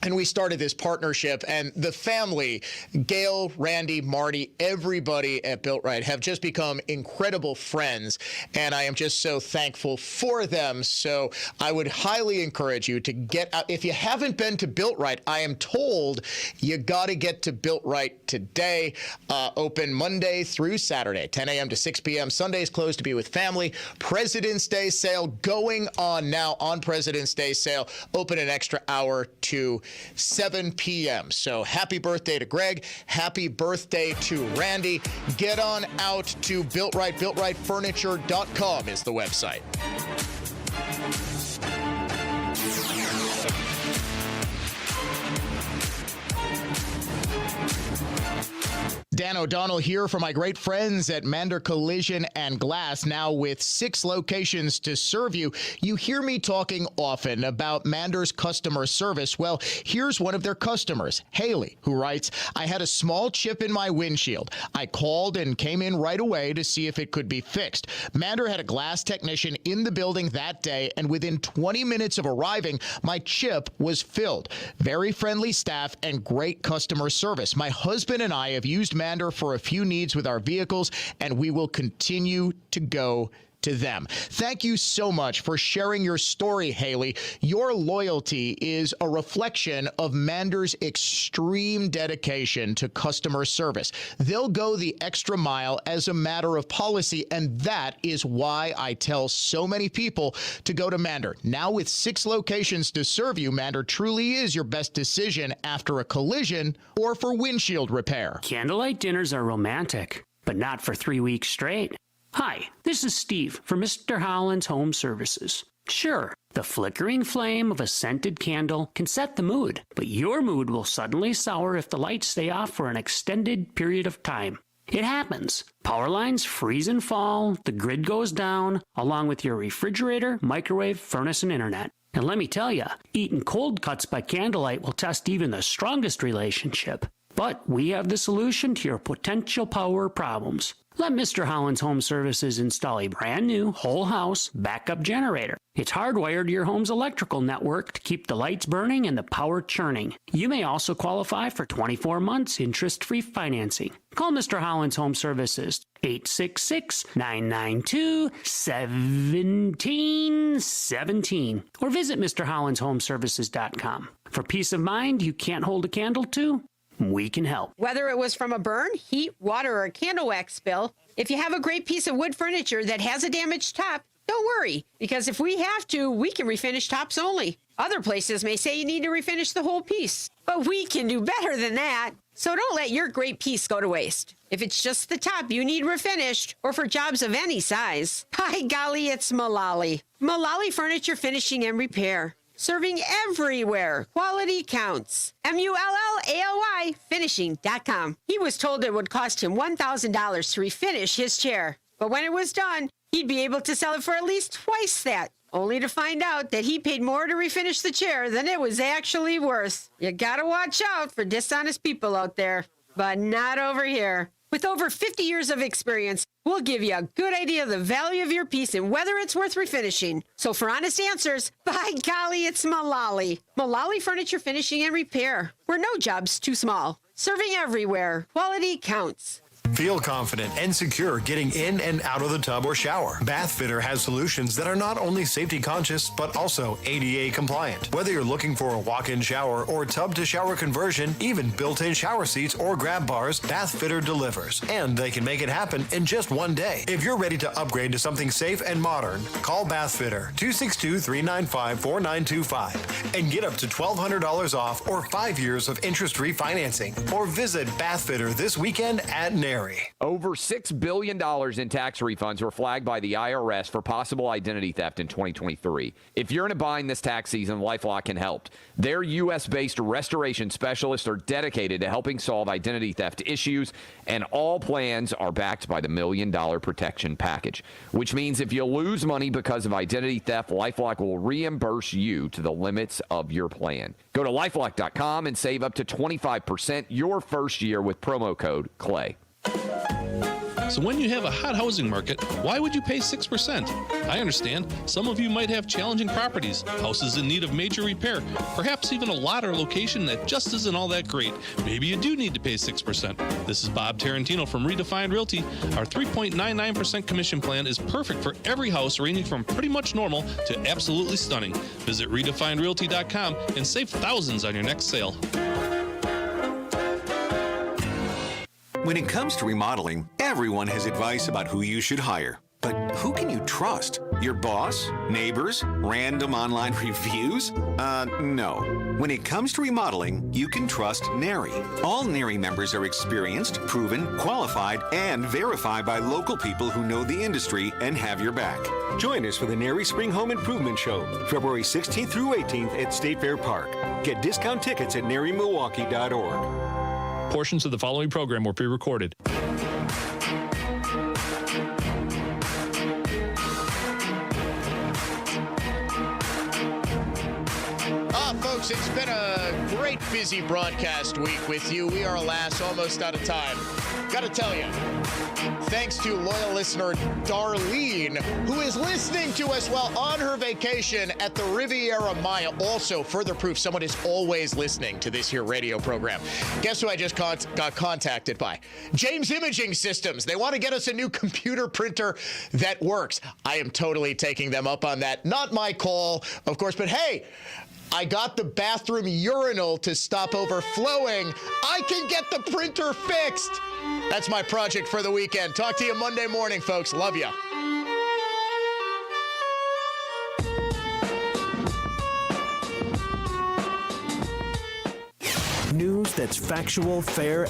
And we started this partnership, and the family, Gail, Randy, Marty, everybody at Built Right have just become incredible friends, and I am just so thankful for them. So I would highly encourage you to get out. If you haven't been to Built Right, I am told you got to get to Built Right today. Open Monday through Saturday, 10 a.m. to 6 p.m. Sundays closed to be with family. President's Day sale going on now on President's Day sale. Open an extra hour to 7 p.m. So happy birthday to Greg. Happy birthday to Randy. Get on out to Built Right. BuiltRightFurniture.com is the website. Dan O'Donnell here for my great friends at Mander Collision and Glass, now with 6 locations to serve you. You hear me talking often about Mander's customer service. Well, here's one of their customers, Haley, who writes, I had a small chip in my windshield. I called and came in right away to see if it could be fixed. Mander had a glass technician in the building that day, and within 20 minutes of arriving, my chip was filled. Very friendly staff and great customer service. My husband and I have used Mander for a few needs with our vehicles, and we will continue to go to them. Thank you so much for sharing your story, Haley. Your loyalty is a reflection of Mandar's extreme dedication to customer service. They'll go the extra mile as a matter of policy, and that is why I tell so many people to go to Mandar. Now with 6 locations to serve you, Mandar truly is your best decision after a collision or for windshield repair. Candlelight dinners are romantic, but not for 3 weeks straight. Hi, this is Steve from Mr. Holland's Home Services. Sure, the flickering flame of a scented candle can set the mood, but your mood will suddenly sour if the lights stay off for an extended period of time. It happens. Power lines freeze and fall, the grid goes down, along with your refrigerator, microwave, furnace, and internet. And let me tell you, eating cold cuts by candlelight will test even the strongest relationship. But we have the solution to your potential power problems. Let Mr. Holland's Home Services install a brand new whole house backup generator. It's hardwired to your home's electrical network to keep the lights burning and the power churning. You may also qualify for 24 months interest-free financing. Call Mr. Holland's Home Services 866-992-1717 or visit MrHollandsHomeservices.com. For peace of mind you can't hold a candle to, we can help. Whether it was from a burn, heat, water, or a candle wax spill, if you have a great piece of wood furniture that has a damaged top, don't worry, because if we have to, we can refinish tops only. Other places may say you need to refinish the whole piece, but we can do better than that. So don't let your great piece go to waste. If it's just the top you need refinished, or for jobs of any size, by golly, it's Mullally. Mullally Furniture Finishing and Repair. Serving everywhere. Quality counts. MULLALY finishing.com. He was told it would cost him $1,000 to refinish his chair. But when it was done, he'd be able to sell it for at least twice that. Only to find out that he paid more to refinish the chair than it was actually worth. You gotta watch out for dishonest people out there. But not over here. With over 50 years of experience, we'll give you a good idea of the value of your piece and whether it's worth refinishing. So for honest answers, by golly, it's Mullally. Mullally Furniture Finishing and Repair. We're no job's too small. Serving everywhere. Quality counts. Feel confident and secure getting in and out of the tub or shower. Bathfitter has solutions that are not only safety conscious, but also ADA compliant. Whether you're looking for a walk-in shower or tub to shower conversion, even built-in shower seats or grab bars, Bathfitter delivers. And they can make it happen in just one day. If you're ready to upgrade to something safe and modern, call Bathfitter 262-395-4925 and get up to $1,200 off or 5 years of interest-free financing. Or visit Bathfitter this weekend at Nary. Over $6 billion in tax refunds were flagged by the IRS for possible identity theft in 2023. If you're in a bind this tax season, LifeLock can help. Their U.S.-based restoration specialists are dedicated to helping solve identity theft issues, and all plans are backed by the $1 Million Protection Package, which means if you lose money because of identity theft, LifeLock will reimburse you to the limits of your plan. Go to LifeLock.com and save up to 25% your first year with promo code CLAY. So when you have a hot housing market, why would you pay 6%? I understand. Some of you might have challenging properties, houses in need of major repair, perhaps even a lot or location that just isn't all that great. Maybe you do need to pay 6%. This is Bob Tarantino from Redefined Realty. Our 3.99% commission plan is perfect for every house ranging from pretty much normal to absolutely stunning. Visit redefinedrealty.com and save thousands on your next sale. When it comes to remodeling, everyone has advice about who you should hire. But who can you trust? Your boss? Neighbors? Random online reviews? No. When it comes to remodeling, you can trust NARI. All NARI members are experienced, proven, qualified, and verified by local people who know the industry and have your back. Join us for the NARI Spring Home Improvement Show, February 16th through 18th at State Fair Park. Get discount tickets at NARIMilwaukee.org. Portions of the following program were pre-recorded. Up folks, it's been a great busy broadcast week with you. We are, alas, almost out of time. Got to tell you, thanks to loyal listener Darlene, who is listening to us while on her vacation at the Riviera Maya. Also, further proof someone is always listening to this here radio program. Guess who I just got contacted by? James Imaging Systems. They want to get us a new computer printer that works. I am totally taking them up on that. Not my call, of course, but hey, I got the bathroom urinal to stop overflowing. I can get the printer fixed. That's my project for the weekend. Talk to you Monday morning, folks. Love ya. News that's factual, fair,